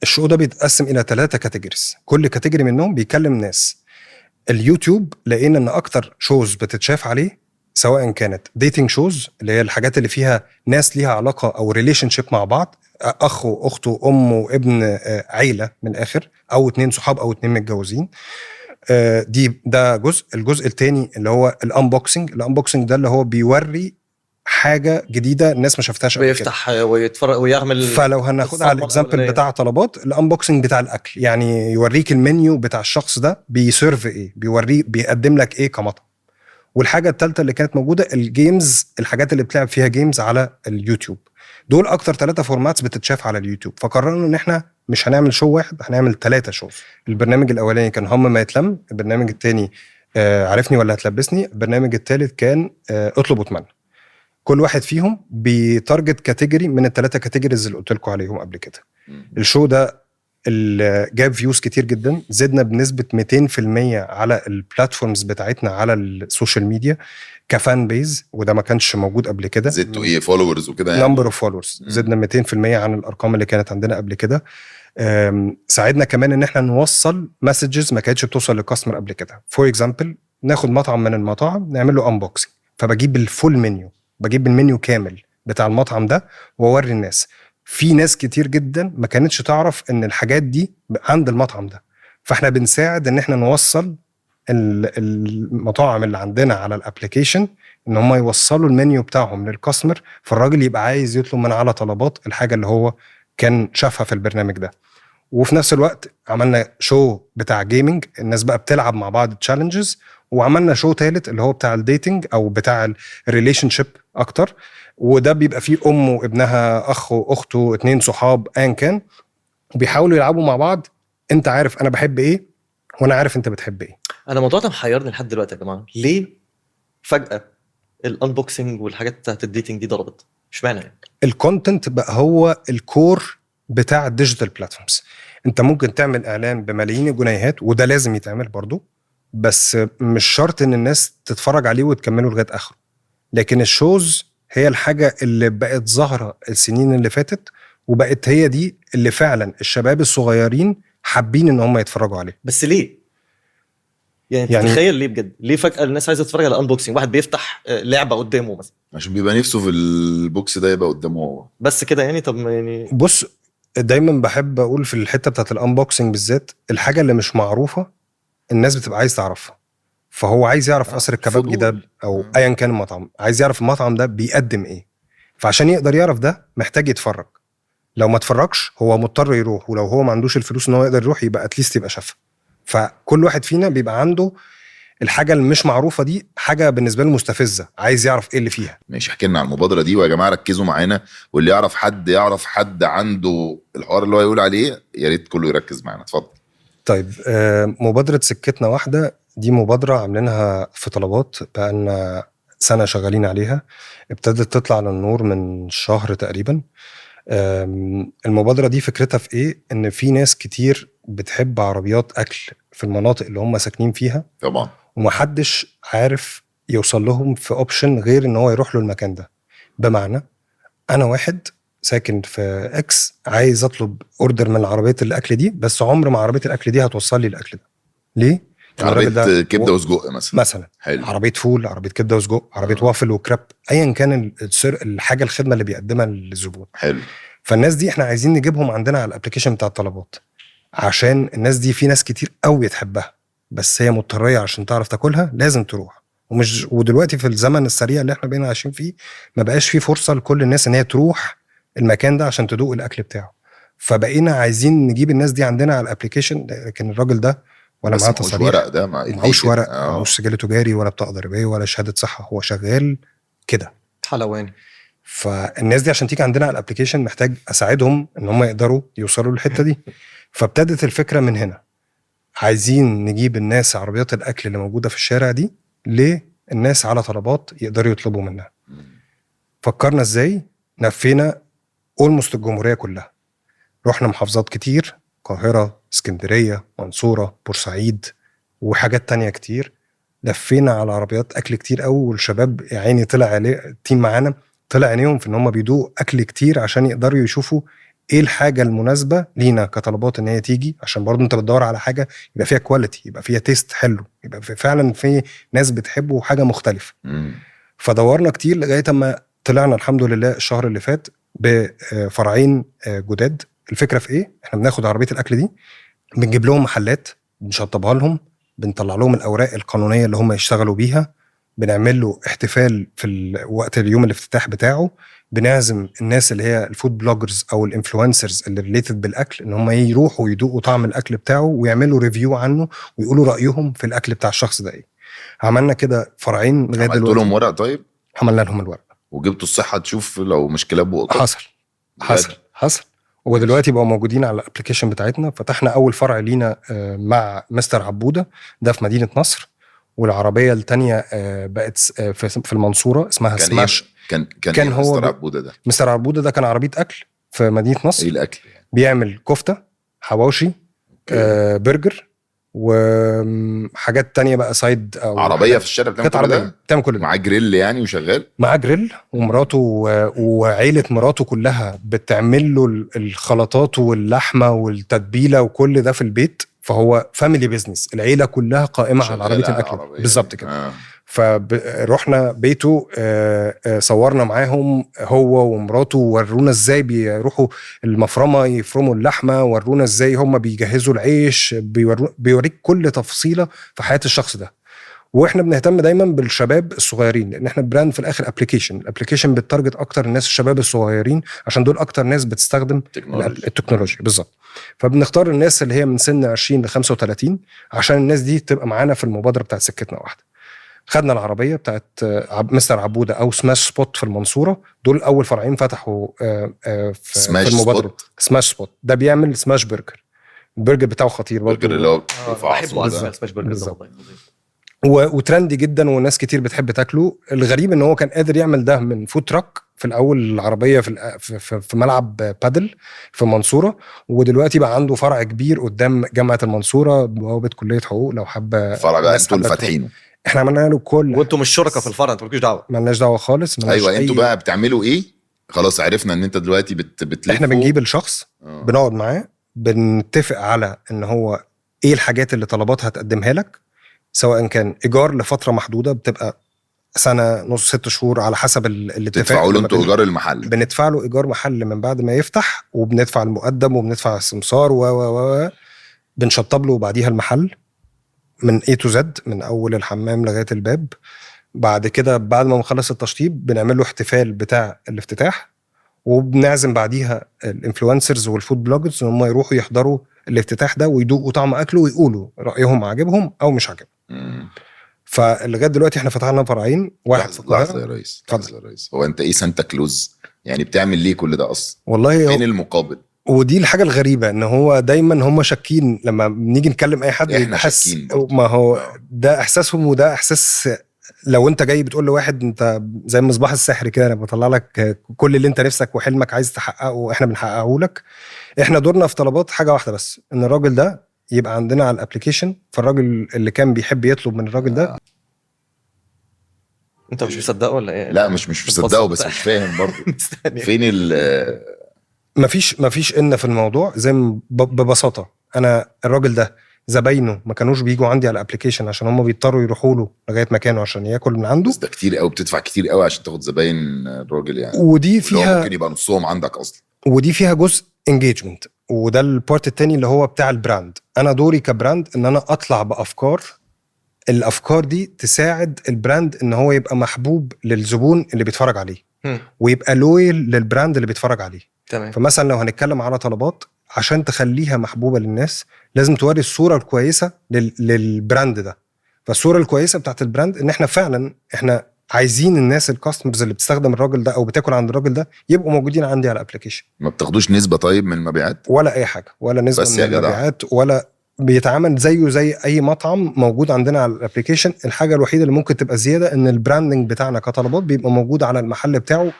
B: الشو ده بيتقسم الى 3 كاتيجوريز، كل كاتيجوري منهم بيكلم ناس. اليوتيوب لقينا ان اكتر شوز بتتشاف عليه سواء كانت ديتنج شوز اللي هي الحاجات اللي فيها ناس ليها علاقه او ريليشن شيب مع بعض، اخ واخته، ام وابن، عيله من الاخر، او 2 صحاب او 2 متجوزين. ده الجزء الثاني اللي هو الانبوكسنج ده اللي هو بيوري حاجه جديده الناس ما شافتهاش قبل كده،
C: بيفتح ويتفرج ويعمل.
B: فلو هناخدها على الاكزامبل بتاع طلبات، الانبوكسنج بتاع الاكل يعني يوريك المنيو بتاع الشخص ده بيسيرف ايه، بيقدم لك ايه كمطعم. والحاجه الثالثه اللي كانت موجوده الجيمز، الحاجات اللي بتلعب فيها جيمز على اليوتيوب. دول اكتر 3 فورماتس بتتشاف على اليوتيوب. فقررنا ان احنا مش هنعمل شو واحد، هنعمل 3 شوز. البرنامج الاولاني كان هم ما يتلم، البرنامج الثاني عرفني ولا هتلبسني، البرنامج الثالث كان اطلب واتمنى. كل واحد فيهم بيتارجت كاتيجوري من ال3 كاتيجوريز اللي قلت لكم عليهم قبل كده. الشو ده اللي جاب فيوز كتير جدا، زدنا بنسبة 200% على البلاتفورمز بتاعتنا على السوشيال ميديا كفان بيز، وده ما كانش موجود قبل كده.
A: زدتوا ايه فولورز وكده يعني؟
B: نمبر اوف فولورز زدنا 200% عن الارقام اللي كانت عندنا قبل كده. ساعدنا كمان ان احنا نوصل مسجز ما كانتش بتوصل للكاستمر قبل كده. فور اكزامبل، ناخد مطعم من المطاعم نعمل له انبوكسنج، فبجيب الفول منيو، بجيب المنيو كامل بتاع المطعم ده واوري الناس. في ناس كتير جدا ما كانتش تعرف ان الحاجات دي عند المطعم ده، فاحنا بنساعد ان احنا نوصل المطاعم اللي عندنا على الابليكيشن ان هم يوصلوا المنيو بتاعهم للكاستمر، فالراجل يبقى عايز يطلب من على طلبات الحاجة اللي هو كان شافها في البرنامج ده. وفي نفس الوقت عملنا شو بتاع جيمنج، الناس بقى بتلعب مع بعض تشالنجز. وعملنا شو ثالث اللي هو بتاع الديتنج او بتاع الريليشن شيب اكتر، وده بيبقى فيه ام وابنها، اخ واخته، 2 صحاب ايا كان، وبيحاولوا يلعبوا مع بعض. انت عارف انا بحب ايه وانا عارف انت بتحب ايه.
C: انا الموضوع ده محيرني لحد دلوقتي يا جماعه، ليه فجاه الانبوكسنج والحاجات بتاعت الديتنج دي ضربت؟ مش معنى يعني
B: الكونتنت بقى هو الكور بتاع الديجيتال بلاتفورمز. انت ممكن تعمل اعلان بملايين الجنيهات وده لازم يتعمل برضو، بس مش شرط ان الناس تتفرج عليه وتكمله لغايه اخره. لكن الشوز هي الحاجه اللي بقت ظاهره السنين اللي فاتت، وبقت هي دي اللي فعلا الشباب الصغيرين حابين ان هم يتفرجوا عليه.
C: بس ليه يعني تخيل ليه بجد؟ ليه فجاه الناس عايزه تتفرج على انبوكسنج؟ واحد بيفتح لعبه قدامه مثلا
A: عشان بيبقى نفسه في البوكس ده يبقى قدامه هو
C: بس كده يعني. طب يعني
B: بص، دايما بحب اقول في الحته بتاعت الانبوكسنج بالذات، الحاجه اللي مش معروفه الناس بتبقى عايز تعرفها. فهو عايز يعرف قصر الكبابجي ده او ايا كان المطعم، عايز يعرف المطعم ده بيقدم ايه. فعشان يقدر يعرف ده محتاج يتفرج. لو ما اتفرجش هو مضطر يروح، ولو هو ما عندوش الفلوس ان هو يقدر يروح يبقى اتليست يبقى شافها. فكل واحد فينا بيبقى عنده الحاجه اللي مش معروفه دي حاجه بالنسبه له مستفزه، عايز يعرف ايه اللي فيها.
A: ماشي، احكي لنا عن المبادره دي ويا جماعه ركزوا معانا، واللي يعرف حد عنده الحوار اللي هو يقول عليه يا ريت كله يركز معانا. اتفضل.
B: طيب، مبادره سكتنا واحده دي مبادره عاملينها في طلبات بقالنا سنه شغالين عليها، ابتدت تطلع للنور من شهر تقريبا. المبادره دي فكرتها في ايه؟ ان في ناس كتير بتحب عربيات اكل في المناطق اللي هم ساكنين فيها
A: طبعا،
B: ومحدش عارف يوصل لهم في اوبشن غير ان هو يروح له المكان ده. بمعنى انا واحد ساكن في اكس عايز اطلب اوردر من عربيه الاكل دي، بس عمر ما عربيه الاكل دي هتوصل لي الاكل ده. ليه؟
A: عربيه كبده وسجق مثلا
B: حلو. عربيه فول، عربيه كبده وسجق، عربيه وافل وكراب، ايا كان الحاجه الخدمه اللي بيقدمها للزبون.
A: حلو.
B: فالناس دي احنا عايزين نجيبهم عندنا على الابلكيشن بتاع الطلبات، عشان الناس دي في ناس كتير قوي تحبها بس هي مضطريه عشان تعرف تاكلها لازم تروح. ودلوقتي في الزمن السريع اللي احنا بقينا عايشين فيه ما بقاش فيه فرصه لكل الناس ان هي تروح المكان ده عشان تدوق الاكل بتاعه. فبقينا عايزين نجيب الناس دي عندنا على الابلكيشن. لكن الراجل ده ولا معاه تصاريح،
A: ورق ده
B: معهوش ورق، معهوش سجل تجاري ولا بطاقه ضريبيه ولا شهاده صحه، هو شغال كده
C: حلواني.
B: فالناس دي عشان تيجي عندنا على الابلكيشن محتاج اساعدهم ان هم يقدروا يوصلوا للحته دي. فابتدت الفكره من هنا، عايزين نجيب الناس عربيات الاكل اللي موجوده في الشارع دي للناس على طلبات يقدروا يطلبوا منها. فكرنا ازاي؟ نفينا اولموست الجمهوريه كلها، رحنا محافظات كتير، القاهره، اسكندريه، منصوره، بورسعيد وحاجات تانية كتير. لفينا على عربيات اكل كتير قوي، والشباب يعني طلع عليه التيم معانا طلع عينيهم في ان هم بيدوقوا اكل كتير عشان يقدروا يشوفوا ايه الحاجه المناسبه لينا كطلبات ان هي تيجي. عشان برضو انت بتدور على حاجه يبقى فيها كواليتي، يبقى فيها تيست حلو، يبقى فعلا في ناس بتحبه حاجه مختلفه. فدورنا كتير لغايه اما طلعنا الحمد لله الشهر اللي فات بفرعين جداد. الفكره في ايه؟ احنا بناخد عربيه الاكل دي بنجيب لهم محلات، بنشطبها لهم، بنطلع لهم الاوراق القانونيه اللي هم يشتغلوا بيها، بنعمل له احتفال في وقت اليوم الافتتاح بتاعه، بنعزم الناس اللي هي الفود بلوجرز او الانفلونسرز اللي ريليتد بالاكل ان هم يروحوا يدوقوا طعم الاكل بتاعه ويعملوا ريفيو عنه ويقولوا رايهم في الاكل بتاع الشخص ده ايه. عملنا كده فرعين لغايه دلوقتي.
A: عملت لهم ورق؟ طيب
B: عملنا لهم الورق
A: وجبتوا الصحه تشوف لو مش كلاب وقطط؟
B: حصل. ودلوقتي بقوا موجودين على الابلكيشن بتاعتنا. فتحنا اول فرع لينا مع مستر عبوده ده في مدينه نصر، والعربيه الثانيه بقت في المنصوره اسمها سماش.
A: كان هو مستر عبوده ده.
B: مستر عبوده ده كان عربيه اكل في مدينه نصر.
A: ايه الاكل يعني؟
B: بيعمل كفته، حواوشي، برجر، وحاجات تانية بقى سايد. أو
A: عربيه في الشارع بتعمل كل ده
B: معاه
A: جريل يعني وشغال
B: معاه جريل، ومراته وعيله مراته كلها بتعمل له الخلطات واللحمه والتتبيله وكل ده في البيت. فهو فاميلي بيزنس، العيله كلها قائمه على عربيه الاكل بالظبط كده. فروحنا بيته، صورنا معاهم هو ومراته، ورونا ازاي بيروحوا المفرمه يفرموا اللحمه، ورونا ازاي هم بيجهزوا العيش، بيوريك كل تفصيله في حياه الشخص ده. واحنا بنهتم دايما بالشباب الصغيرين، لان احنا براند في الاخر الابلكيشن بتارجت اكتر الناس الشباب الصغيرين، عشان دول اكتر ناس بتستخدم التكنولوجيا بالظبط. فبنختار الناس اللي هي من سن 20 ل 35 عشان الناس دي تبقى معانا في المبادره بتاعت سكتنا واحده. خدنا العربيه بتاعت مستر عبوده او سماش سبوت في المنصوره، دول اول فرعين فتحوا في المبادره. سماش سبوت ده بيعمل سماش برجر، البرجر بتاعه خطير برضه،
A: البرجر اللي هو
C: بحبه سماش برجر
B: وترندي جدا وناس كتير بتحب تاكله. الغريب ان هو كان قادر يعمل ده من فود تراك في الاول، العربيه في ملعب بادل في المنصوره، ودلوقتي بقى عنده فرع كبير قدام جامعه المنصوره بوابه كليه حقوق. لو حابه
A: فرع بقى انتوا اللي فاتحينه؟
B: احنا عملنا له كل،
C: وانتم مش شركه في الفرع، انتوا مالكوش دعوه.
B: مالناش دعوه خالص.
A: ايوه انتوا بقى بتعملوا ايه؟ خلاص عرفنا ان انت دلوقتي بتلفوا.
B: احنا بنجيب الشخص بنقعد معاه، بنتفق على ان هو ايه الحاجات اللي طلباتها هتقدمها لك، سواء كان ايجار لفتره محدوده بتبقى سنه، نص، 6 شهور، على حسب الاتفاق.
A: تدفعوا له انتوا ايجار المحل؟
B: بندفع له ايجار محل من بعد ما يفتح، وبندفع المقدم وبندفع السمسار بنشطب له بعديها المحل من A to Z، من اول الحمام لغايه الباب. بعد كده بعد ما نخلص التشطيب بنعمل له احتفال بتاع الافتتاح، وبنعزم بعديها الانفلونسرز والفود بلوجرز ان هم يروحوا يحضروا الافتتاح ده ويدوقوا طعم اكله ويقولوا رايهم عاجبهم او مش عاجبهم. فلغايه دلوقتي احنا فتحنا فرعين، واحد في القاهره.
A: لحظه يا ريس، هو انت ايه سانتا كلوز يعني؟ بتعمل ليه كل ده اصلا؟
B: والله
A: فين المقابل؟
B: ودي الحاجه الغريبه، ان هو دايما هم شاكين لما بنيجي نكلم اي حد،
A: احنا شاكين.
B: ما هو ده احساسهم، وده احساس لو انت جاي بتقول لواحد انت زي المصباح السحري كده، انا بطلع لك كل اللي انت نفسك وحلمك عايز تحققه واحنا بنحققه لك. احنا دورنا في طلبات حاجه واحده بس، ان الراجل ده يبقى عندنا على الابليكيشن. فالراجل اللي كان بيحب يطلب من الراجل ده
C: انت مش مصدقه ولا ايه؟
A: لا مش مصدقه، بس مش فاهم برضه فين
B: مفيش ان في الموضوع. زي ببساطه، انا الراجل ده زباينه ما كانوش بيجوا عندي على الابليكيشن عشان هم بيضطروا يروحوا له لغايه مكانه عشان ياكل من عنده.
A: بس ده كتير قوي، بتدفع كتير قوي عشان تاخد زباين الراجل يعني.
B: ودي فيها
A: ممكن يبقى نصهم عندك اصلا.
B: ودي فيها جزء انجيجمنت، وده البارت التاني اللي هو بتاع البراند. انا دوري كبراند ان انا اطلع بافكار، الافكار دي تساعد البراند ان هو يبقى محبوب للزبون اللي بيتفرج عليه، ويبقى لويل للبراند اللي بيتفرج عليه.
C: تمام.
B: فمثلا لو هنتكلم على طلبات، عشان تخليها محبوبة للناس لازم توري الصورة الكويسة للبراند ده. فالصورة الكويسة بتاعت البراند ان احنا فعلا عايزين الناس الكاستمرز اللي بتستخدم الراجل ده او بتاكل عند الراجل ده يبقوا موجودين عندي على الابليكيشن.
A: ما بتاخدوش نسبة طيب من المبيعات؟
B: ولا اي حاجة، ولا نسبة من المبيعات، ولا بيتعامل زي اي مطعم موجود عندنا على الابليكيشن. الحاجة الوحيدة اللي ممكن تبقى زيادة ان البراندنج بتاعنا كطلبات بيبقى موجود على المحل بتاعه،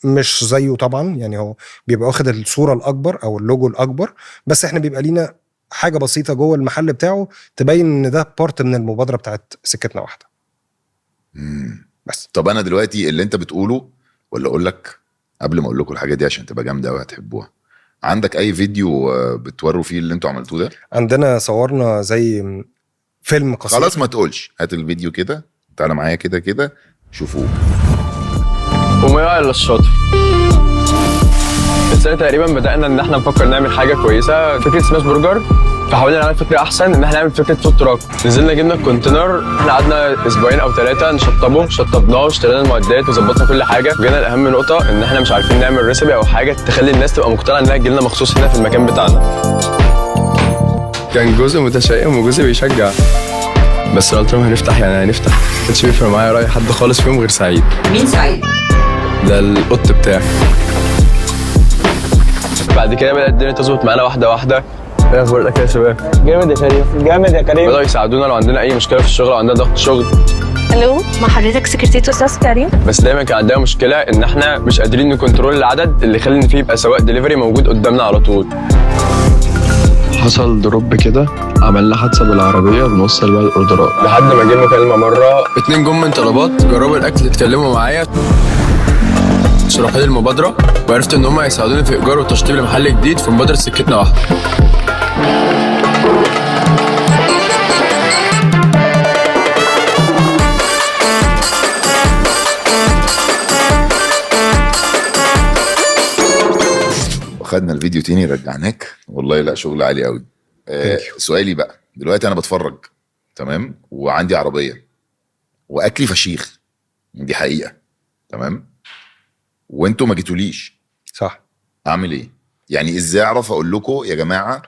B: مش زيه طبعا يعني، هو بيبقى واخد الصورة الأكبر أو اللوجو الأكبر، بس احنا بيبقى لينا حاجة بسيطة جوه المحل بتاعه تبين ان ده بارت من المبادرة بتاعت سكتنا واحدة.
A: بس طب أنا دلوقتي اللي انت بتقوله، ولا أقول لك قبل ما أقول لكم الحاجة دي عشان تبقى جامدة وهتحبوها، عندك أي فيديو بتوروا فيه اللي انتوا عملتوه ده؟
B: عندنا صورنا زي فيلم قصير.
A: خلاص ما تقولش، هات الفيديو كده، تعالى معايا كده شوفوه.
F: ومية إلا الشاطر. السنة تقريبا بدأنا ان احنا نفكر نعمل حاجة كويسة، فكرة سماش برجر، فحاولنا نعمل فكرة احسن ان احنا نعمل فكرة فود تراك. نزلنا جبنا الكونتينر، احنا قعدنا اسبوعين او 3 نشطبه، شطبناه واشترينا المعدات وظبطنا كل حاجة. وجينا لأهم نقطة ان احنا مش عارفين نعمل ريسبي او حاجة تخلي الناس تبقى مقتنعة انها تجيلنا مخصوص هنا في المكان بتاعنا. كان جزء متشائم وجزء بيشجع، بس قلت لهم هنفتح، ما كانش بيفرق معايا رأي حد خالص فيهم غير سعيد.
H: مين سعيد؟
F: ده القط بتاعي. بعد كده بدأت الدنيا تظبط معانا واحده واحده. ايه اخبار الاكل يا شباب؟
G: جامد يا كريم، جامد يا كريم.
F: بدأوا يساعدونا لو عندنا اي مشكله في الشغل او عندنا ضغط شغل.
H: الو، مع حضرتك سكرتير استاذ كريم.
F: بس دايما كان عندنا مشكله ان احنا مش قادرين نكنترول العدد اللي يخلي ان فيه يبقى سواق دليفري موجود قدامنا على طول. حصل دروب كده، عملنا حادثه بالعربيه بنوصل بقى الاوردرات لحد ما جه مكالمه مره 2 جم من طلبات جربوا الاكل اتكلموا معايا شرحوا لي المبادره وعرفت ان هم هيساعدوني في ايجار وتشطيب لمحل جديد في مبادره سكتنا واحده.
A: خدنا الفيديو تاني رجعناك والله. لا شغل عالي قوي. سؤالي بقى دلوقتي، انا بتفرج تمام وعندي عربيه واكلي فشيخ، دي حقيقه تمام، وانتوا ما جيتوليش،
B: صح؟
A: اعمل ايه؟ يعني ازاي اعرف اقول لكم يا جماعه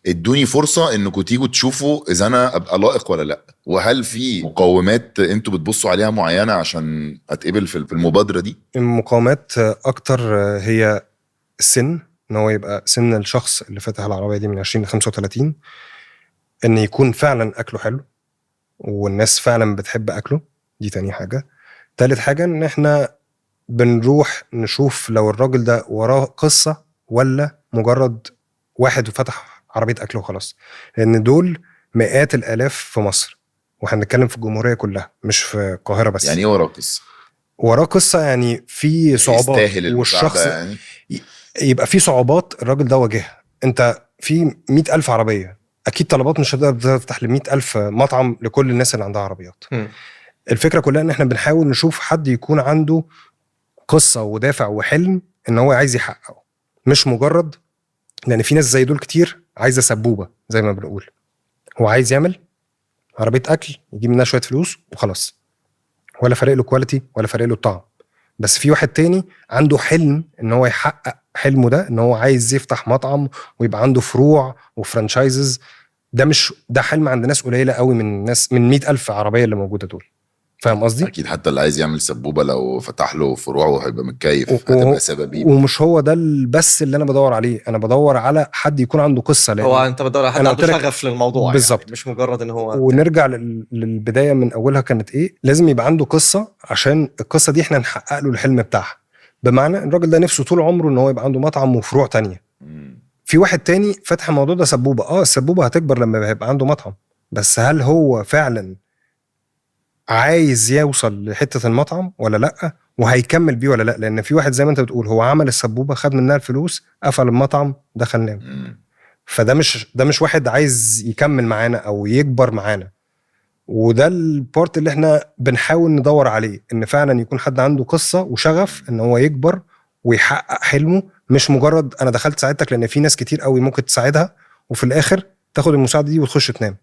A: ادوني فرصه انكم تيجوا تشوفوا اذا انا ابقى لائق ولا لا؟ وهل في مقومات انتوا بتبصوا عليها معينه عشان اتقبل في المبادره دي؟
B: المقاومات اكتر هي السن، ان هو يبقى سن الشخص اللي فاتح العربيه دي من 20 ل 35، ان يكون فعلا اكله حلو والناس فعلا بتحب اكله، دي تاني حاجه. تالت حاجه ان احنا بنروح نشوف لو الراجل ده وراه قصه ولا مجرد واحد فتح عربيه اكل وخلاص، لان دول مئات الالاف في مصر، واحنا بنتكلم في الجمهوريه كلها مش في القاهره بس.
A: يعني ايه وراه قصه؟
B: وراه قصه يعني في صعوبات،
A: والشخص يعني
B: يبقى في صعوبات الراجل ده واجهها. انت في 100,000 عربيه، اكيد طلبات مش هتقدر تفتح ل 100,000 مطعم لكل الناس اللي عندها عربيات. الفكره كلها ان احنا بنحاول نشوف حد يكون عنده قصه ودافع وحلم ان هو عايز يحققه، مش مجرد لان في ناس زي دول كتير عايزه سبوبه زي ما بنقول، هو عايز يعمل عربيه اكل يجيب منها شويه فلوس وخلاص، ولا فارق له كواليتي ولا فارق له الطعم. بس في واحد تاني عنده حلم ان هو يحقق حلمه ده، ان هو عايز يفتح مطعم ويبقى عنده فروع وفرانشايزز. ده حلم عند ناس قليله قوي من الناس من 100,000 عربيه اللي موجوده دول. فاهم قصدي؟
A: اكيد حتى اللي عايز يعمل سبوبه لو فتح له فروع وهيبقى متكيف هتبقى سبابيب.
B: ومش هو ده بس اللي انا بدور عليه، انا بدور على حد يكون عنده قصه.
C: هو انت بتدور على حد عنده شغف للموضوع
B: بالظبط،
C: يعني مش مجرد ان هو.
B: ونرجع للبدايه من اولها كانت ايه، لازم يبقى عنده قصه عشان القصه دي احنا نحقق له الحلم بتاعها. بمعنى الراجل ده نفسه طول عمره ان هو يبقى عنده مطعم وفروع تانية. في واحد تاني فتح الموضوع ده سبوبه، السبوبه هتكبر لما يبقى عنده مطعم، بس هل هو فعلا عايز يوصل لحته المطعم ولا لا، وهيكمل بيه ولا لا؟ لان في واحد زي ما انت بتقول هو عمل السبوبه خد منها الفلوس قفل المطعم دخل نام، فده مش واحد عايز يكمل معانا او يكبر معانا. وده البارت اللي احنا بنحاول ندور عليه، ان فعلا يكون حد عنده قصه وشغف ان هو يكبر ويحقق حلمه، مش مجرد انا دخلت ساعدتك. لان في ناس كتير قوي ممكن تساعدها وفي الاخر تاخد المساعده دي وتخش تنام،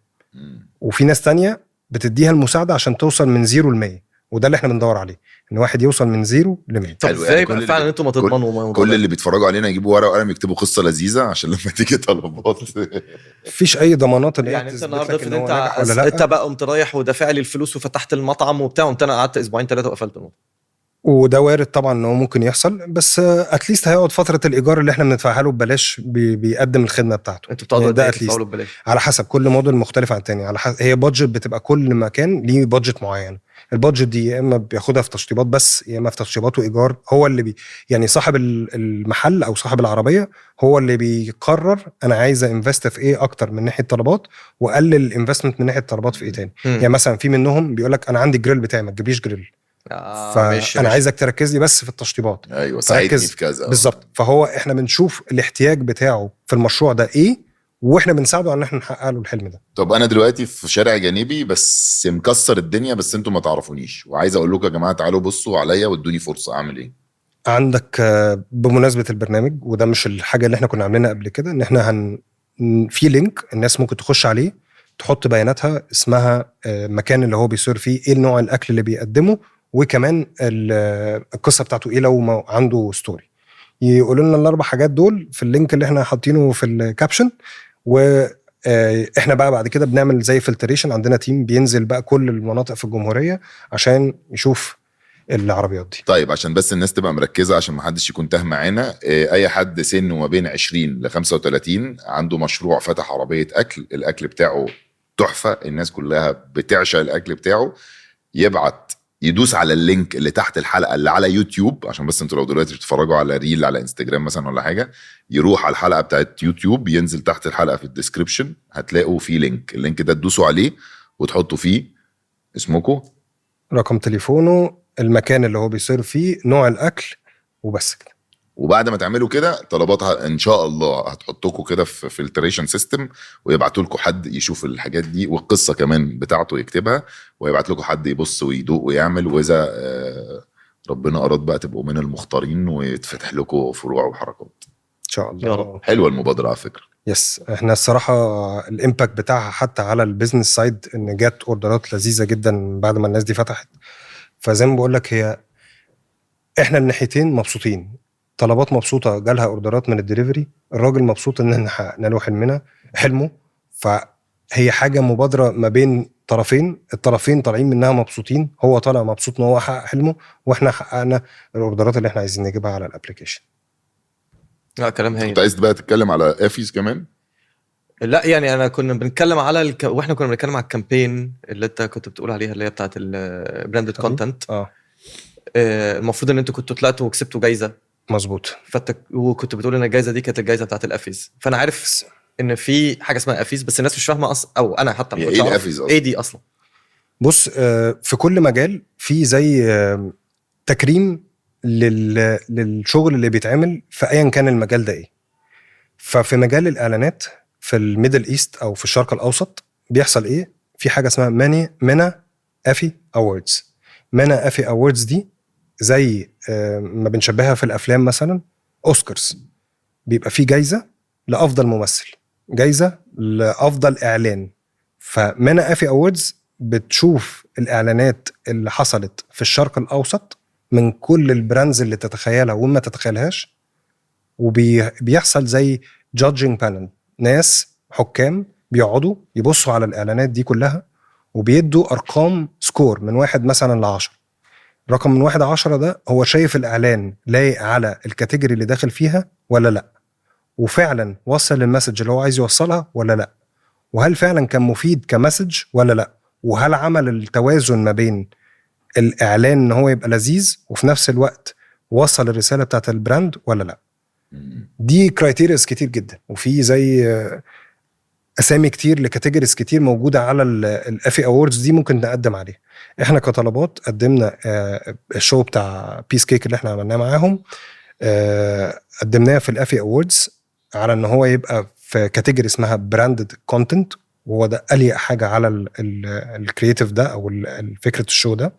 B: وفي ناس تانية بتديها المساعده عشان توصل من 0 ل 100، وده اللي احنا بندور عليه، ان واحد يوصل من 0 ل 100.
C: طب ازاي يعني فعلا انتوا ما تضمنوا
A: كل اللي بيتفرجوا علينا يجيبوا ورقه وقلم يكتبوا قصه لذيذه عشان لما تيجي طلبات
B: مفيش اي ضمانات ان
C: يعني انت النهارده في انت بقى قمت رايح ودافع لي الفلوس وفتحت المطعم وبتاع، وانت انا قعدت 2 3 وقفلت المطعم،
B: وده وارد طبعا ان هو ممكن يحصل، بس اتليست هيقعد فتره الايجار اللي احنا بندفعها له ببلاش بيقدم الخدمه بتاعته.
C: انتوا بتقعدوا
B: ده اتليست
C: ببلاش
B: على حسب كل موديل مختلف عن الثاني، على حسب هي بادجت بتبقى كل مكان ليه بادجت معين. البادجت دي يا اما بياخدها في تشطيبات بس، يا اما في تشطيبات وايجار. هو اللي يعني صاحب المحل او صاحب العربيه هو اللي بيقرر انا عايز انفست في ايه اكتر من ناحيه طلبات، واقلل الانفستمنت من ناحيه طلبات في ايه تاني. يعني مثلا في منهم بيقول لك انا عندي الجريل بتاعي ما تجيبليش جريل، فانا عايزك تركز لي بس في التشطيبات.
A: ايوه ساعدني في كذا
B: بالظبط. فهو احنا بنشوف الاحتياج بتاعه في المشروع ده ايه، واحنا بنساعده ان احنا نحقق له الحلم ده.
A: طب انا دلوقتي في شارع جانبي بس مكسر الدنيا، بس انتوا ما تعرفونيش، وعايز اقول لكم يا جماعه تعالوا بصوا عليا وادوني فرصه، اعمل ايه؟
B: عندك بمناسبه البرنامج، وده مش الحاجه اللي احنا كنا عاملينها قبل كده، ان احنا في لينك الناس ممكن تخش عليه تحط بياناتها، اسمها مكان اللي هو بيصير فيه ايه نوع الاكل اللي بيقدمه، وكمان القصه بتاعته ايه لو عنده ستوري. يقولوا لنا ال4 حاجات دول في اللينك اللي احنا حاطينه في الكابشن، واحنا بقى بعد كده بنعمل زي فلتريشن. عندنا تيم بينزل بقى كل المناطق في الجمهوريه عشان يشوف العربيات دي.
A: طيب عشان بس الناس تبقى مركزة، عشان ما حدش يكون تاه معانا، اي حد سنه ما بين 20 ل 35 عنده مشروع فتح عربية اكل، الاكل بتاعه تحفة، الناس كلها بتعشق الاكل بتاعه، يبعت يدوس على اللينك اللي تحت الحلقة اللي على يوتيوب، عشان بس انتوا لو دلوقتي بتتفرجوا على ريل على انستجرام مثلا ولا حاجة، يروح على الحلقة بتاعت يوتيوب، ينزل تحت الحلقة في الديسكريبشن هتلاقوا فيه لينك، اللينك ده تدوسوا عليه وتحطوا فيه اسمكم،
B: رقم تليفونه، المكان اللي هو بيصير فيه، نوع الاكل، وبس كده.
A: وبعد ما تعملوا كده طلباتها ان شاء الله هتحطوكوا كده في فلتريشن سيستم، ويبعتوا لكم حد يشوف الحاجات دي والقصه كمان بتاعته يكتبها، ويبعت لكم حد يبص ويدوق ويعمل، واذا ربنا اراد بقى تبقوا من المختارين ويتفتح لكم فروع وحركات
B: ان شاء الله.
C: يا رب.
A: حلوه المبادره على فكره.
B: يس، احنا الصراحه الامباكت بتاعها حتى على البيزنس سايد ان جات اوردرات لذيذه جدا بعد ما الناس دي فتحت. فزي ما بقول لك، هي احنا الناحيتين مبسوطين، طلبات مبسوطه جالها اوردرات من الدليفري، الراجل مبسوط ان احنا حققنا له حلمه. فهي حاجه مبادره ما بين طرفين، الطرفين طالعين منها مبسوطين، هو طالع مبسوط ان هو حقق حلمه، واحنا حققنا الاوردرات اللي احنا عايزين نجيبها على الابلكيشن.
C: لا كلام هايل.
A: كنت عايز بقى تتكلم على افيز كمان؟
C: لا يعني انا كنا بنتكلم على واحنا كنا بنتكلم على الكامبين اللي انت كنت بتقول عليها، اللي هي بتاعه البراندد كونتنت. المفروض ان انتوا كنتوا طلعتوا وكسبتوا جايزه.
B: مظبوط.
C: وكنت بتقول ان الجايزه دي كانت الجايزه بتاعه الافيز، فانا عارف ان في حاجه اسمها افيز، بس الناس مش فاهمه اصلا، او انا حتى
A: ايه الافيز اصلا؟
C: ايه دي اصلا؟
B: بص، في كل مجال في زي تكريم للشغل اللي بيتعمل في ايا كان المجال ده ايه. ففي مجال الاعلانات في الميدل ايست او في الشرق الاوسط بيحصل ايه؟ في حاجه اسمها مانا افي اووردز. مانا افي اووردز دي زي ما بنشبهها في الافلام مثلا اوسكارز، بيبقى في جايزه لافضل ممثل، جايزه لافضل اعلان. فمانا افي اووردز بتشوف الاعلانات اللي حصلت في الشرق الاوسط من كل البراندز اللي تتخيلها وما تتخيلهاش، وبيحصل زي جادجينج بانل، ناس حكام بيقعدوا يبصوا على الاعلانات دي كلها وبيدوا ارقام سكور من 1 مثلا ل10. رقم من 1 ل10 ده هو شايف الاعلان لايق على الكاتيجوري اللي داخل فيها ولا لا، وفعلا وصل المسج اللي هو عايز يوصلها ولا لا، وهل فعلا كان مفيد كمسج ولا لا، وهل عمل التوازن ما بين الاعلان ان هو يبقى لذيذ وفي نفس الوقت وصل الرساله بتاعت البراند ولا لا. دي كرايتيرياز كتير جدا، وفي زي اسامي كتير لكاتيجوريز كتير موجوده على الافي اووردز دي ممكن نقدم عليه. احنا كطلبات قدمنا الشو بتاع بيس كيك اللي احنا عملناه معاهم، قدمناه في الافي اووردز على ان هو يبقى في كاتيجوري اسمها براندد كونتنت، وهو ده أليق حاجه على الكرييتيف ده او فكره الشو ده،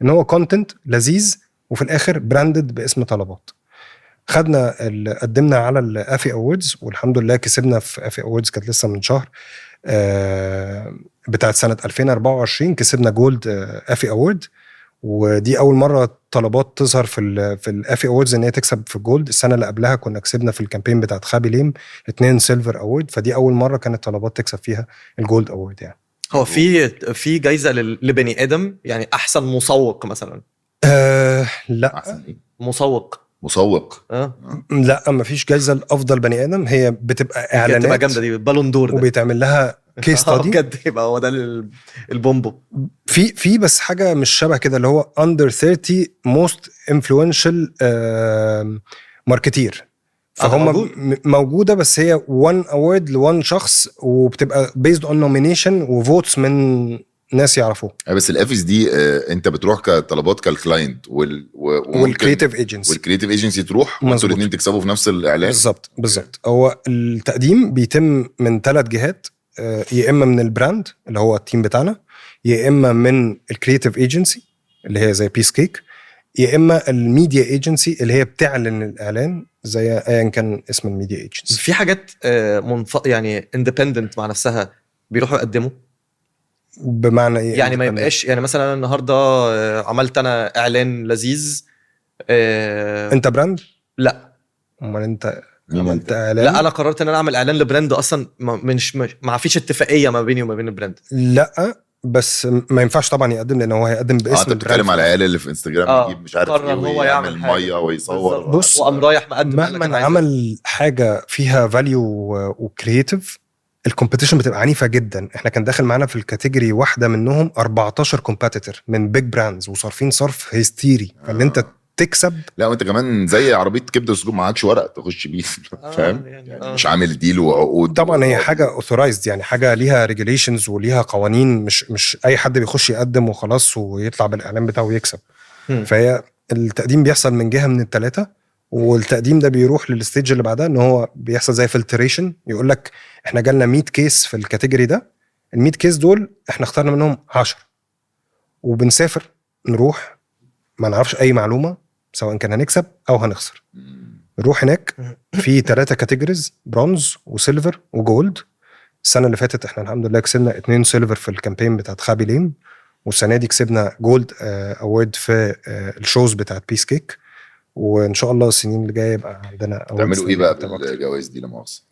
B: ان هو كونتنت لذيذ وفي الاخر براندد باسم طلبات. خدنا قدمنا على الافي اووردز والحمد لله كسبنا في افي اووردز، كانت لسه من شهر بتاعت سنه 2024 كسبنا جولد افي اوورد، ودي اول مره طلبات تظهر في الافي اووردز ان هي تكسب في الجولد. السنه اللي قبلها كنا كسبنا في الكامبين بتاعت خابي ليم 2 سيلفر اوورد، فدي اول مره كانت طلبات تكسب فيها الجولد اوورد. يعني
C: هو في جايزه لبني ادم، يعني احسن مسوق مثلا؟
B: لا.
A: احسن ايه؟
C: مسوق.
B: لا، ما فيش جايزه لافضل بني ادم، هي بتبقى اعلانات
C: بتبقى جامده دي، بالون دور
B: وبيتعمل لها كيس ستادي
C: بجد، يبقى هو ده البومبو.
B: في بس حاجه مش شبه كده، اللي هو under 30 most influential ماركتير، فهم موجوده، بس هي one award لone شخص، وبتبقى based on nomination وفوتس من ناس يعرفوه.
A: بس الافيس دي انت بتروح كطلبات كالكلاينت
B: والكرييتيف
A: ايجنسي تروح وانتوا الاثنين تكسبوا في نفس الاعلان.
B: بالظبط. هو التقديم بيتم من 3 جهات، يا اما من البراند اللي هو التيم بتاعنا، يا اما من الكرييتيف ايجنسي اللي هي زي بيس كيك، يا اما الميديا ايجنسي اللي هي بتعلن الاعلان زي ايا كان اسم الميديا ايجنسي.
C: في حاجات يعني اندبندنت مع نفسها بيروحوا يقدموا.
B: بمعنى ايه؟
C: يعني ما يبقاش يعني مثلا النهارده عملت انا اعلان لذيذ.
B: انت براند؟
C: لا.
B: امال انت عملت اعلان؟
C: لا، انا قررت ان انا اعمل اعلان لبراند اصلا، ما فيش اتفاقيه ما بيني وما بين البراند.
B: لا، بس ما ينفعش طبعا يقدم، لان هو هيقدم باسم
A: انت بتتكلم على العيال اللي في انستجرام يجيب مش عارف
C: قرر
A: ايه
C: هو
A: ويعمل
C: يعمل حاجة.
A: ميه ويصور.
B: بص،
C: وقام رايح مقدم
B: مهما عمل حاجه فيها فاليو وكرييتيف، الكومبيتيشن بتبقى عنيفه جدا. احنا كان داخل معانا في الكاتيجوري واحده منهم 14 كومبيتيتور من بيج براندز وصارفين صرف هيستيري، فاللي انت تكسب.
A: لا وانت كمان زي عربيه كبده وسجق معكش ورق تخش بيه فاهم يعني مش عامل ديل وعقود.
B: طبعا هي حاجه اوثورايزد، يعني حاجه ليها ريجوليشنز وليها قوانين، مش اي حد بيخش يقدم وخلاص ويطلع بالاعلان بتاعه ويكسب. فهي التقديم بيحصل من جهه من الثلاثه، والتقديم ده بيروح للستيج اللي بعدها ان هو بيحصل زي فلتريشن. يقول لك احنا جالنا 100 كيس في الكاتيجوري ده، ال 100 كيس دول احنا اخترنا منهم 10، وبنسافر نروح ما نعرفش اي معلومه سواء كان هنكسب او هنخسر. نروح هناك في 3 كاتيجوريز، برونز وسيلفر وجولد. السنه اللي فاتت احنا الحمد لله كسبنا 2 سيلفر في الكامبين بتاعت خابي لين، والسنه دي كسبنا جولد اوورد في الشوز بتاعت بيس كيك، وان شاء الله السنين اللي جايه يبقى عندنا.
A: تعملوا ايه بقى بالجوائز دي لما وصل؟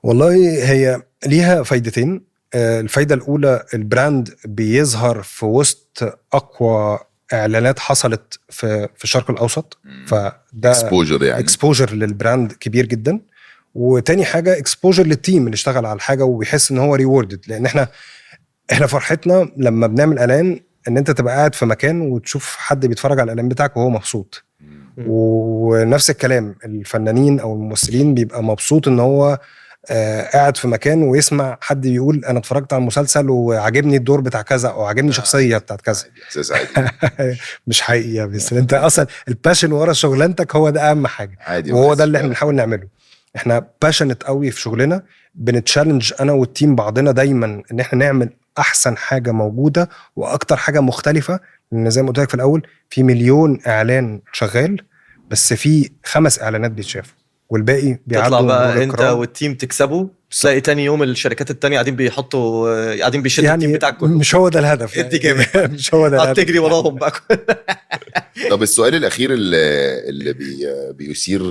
B: والله هي ليها فايدتين. الفايده الاولى البراند بيظهر في وسط اقوى اعلانات حصلت في الشرق الاوسط، فده
A: اكسبوجر يعني
B: اكسبوجر للبراند كبير جدا. وتاني حاجه اكسبوجر للتيم اللي اشتغل على الحاجه وبيحس ان هو ريوردد، لان احنا فرحتنا لما بنعمل اعلان ان انت تبقى قاعد في مكان وتشوف حد بيتفرج على الاعلان بتاعك وهو مبسوط. ونفس الكلام الفنانين او الممثلين بيبقى مبسوط ان هو قاعد في مكان ويسمع حد بيقول انا اتفرجت على المسلسل وعجبني الدور بتاع كذا او عجبني شخصيه بتاعت كذا.
A: احساس عادي
B: مش حقيقي، بس انت اصلا الباشن ورا شغلانتك هو ده اهم حاجه عادي، وهو ده اللي احنا بنحاول نعمله. احنا باشنت قوي في شغلنا، بنتشالنج انا والتيم بعضنا دايما ان احنا نعمل احسن حاجه موجوده واكتر حاجه مختلفه. لان زي ما قلت لك في الاول في مليون اعلان شغال، بس في 5 اعلانات بيتشافوا والباقي بيعدوا.
C: تطلع بقى انت والتيم تكسبوا، تلاقي تاني يوم الشركات التانية قاعدين بيشدوا
B: يعني
C: التيم بتاعك كله.
B: مش هو ده الهدف
C: ادي جامد
B: مش هو ده الهدف،
C: تجري وراهم بقى.
A: طب السؤال الاخير اللي بيثير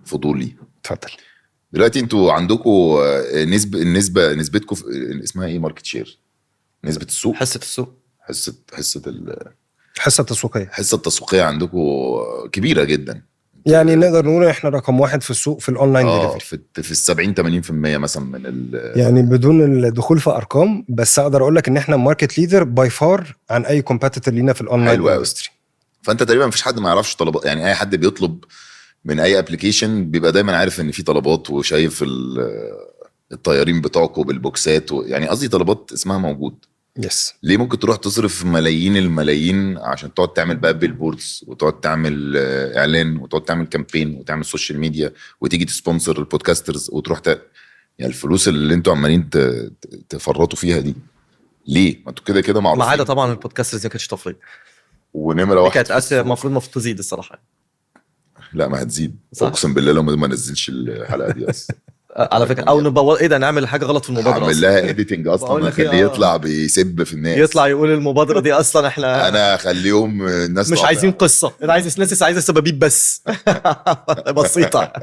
A: فضولي،
B: اتفضل.
A: دلوقتي انتوا عندكم نسبتكم اسمها ايه؟ ماركت شير، نسبه السوق،
C: حصه السوق،
B: الحصه التسويقيه.
A: الحصه التسويقيه عندكم كبيره جدا،
B: يعني نقدر نقول احنا رقم 1 في السوق في الاونلاين ديليفري،
A: في 70-80% مثلا من
B: يعني بدون الدخول في ارقام، بس اقدر اقول لك ان احنا ماركت ليدر باي فار عن اي كومبيتيتور لينا في الاونلاين اندستري.
A: فانت تقريبا مفيش حد ما يعرفش طلبات، يعني اي حد بيطلب من اي ابلكيشن بيبقى دايما عارف ان في طلبات وشايف الطيارين بتوعكم بالبوكسات يعني قصدي طلبات اسمها موجود.
B: يس.
A: ليه ممكن تروح تصرف ملايين الملايين عشان تقعد تعمل بقى بيلبوردز وتقعد تعمل اعلان وتقعد تعمل كامبين وتعمل سوشيال ميديا وتيجي تسبونسر البودكاسترز وتروح يعني الفلوس اللي انتوا عمالين تفرطوا فيها دي ليه؟ ما انتوا كده معروفين.
C: ما عدا طبعا البودكاسترز ما كانتش تفريط،
A: ونمره 1
C: كانت المفروض تزيد الصراحه.
A: لا ما هتزيد، اقسم بالله لو ما نزلش الحلقه دي اصلا
C: على فكره، او نبوظ ايه ده، نعمل حاجه غلط في المبادره،
A: اعمل لها اديتنج اصلا، اخليه يطلع بيسب في الناس،
C: يطلع يقول المبادره دي اصلا احنا
A: انا اخليهم الناس
C: مش عايزين قصه، انا عايز الناس عايزه سبابيب بس بسيطه.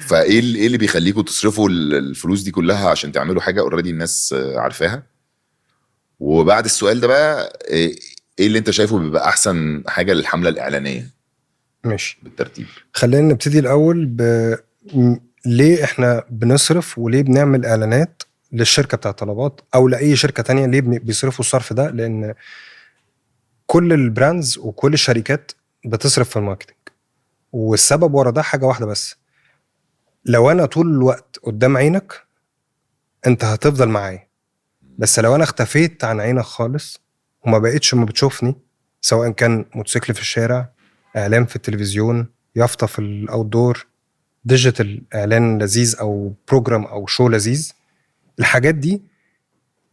A: فايه اللي بيخليكم تصرفوا الفلوس دي كلها عشان تعملوا حاجه اوريدي الناس عارفاها؟ وبعد السؤال ده بقى ايه اللي انت شايفه بيبقى احسن حاجه للحمله الاعلانيه؟
B: ماشي
A: بالترتيب.
B: خلينا نبتدي الاول ليه احنا بنصرف وليه بنعمل اعلانات للشركه بتاعت طلبات او لاي شركه تانية. ليه بيصرفوا الصرف ده؟ لان كل البراندز وكل الشركات بتصرف في الماركتنج، والسبب ورا ده حاجه واحده بس، لو انا طول الوقت قدام عينك انت هتفضل معايا، بس لو انا اختفيت عن عينك خالص وما بقيتش ما بتشوفني، سواء كان موتوسيكل في الشارع، اعلان في التلفزيون، يافطه في الاوتدور، ديجيتال اعلان لذيذ او بروجرام او شو لذيذ، الحاجات دي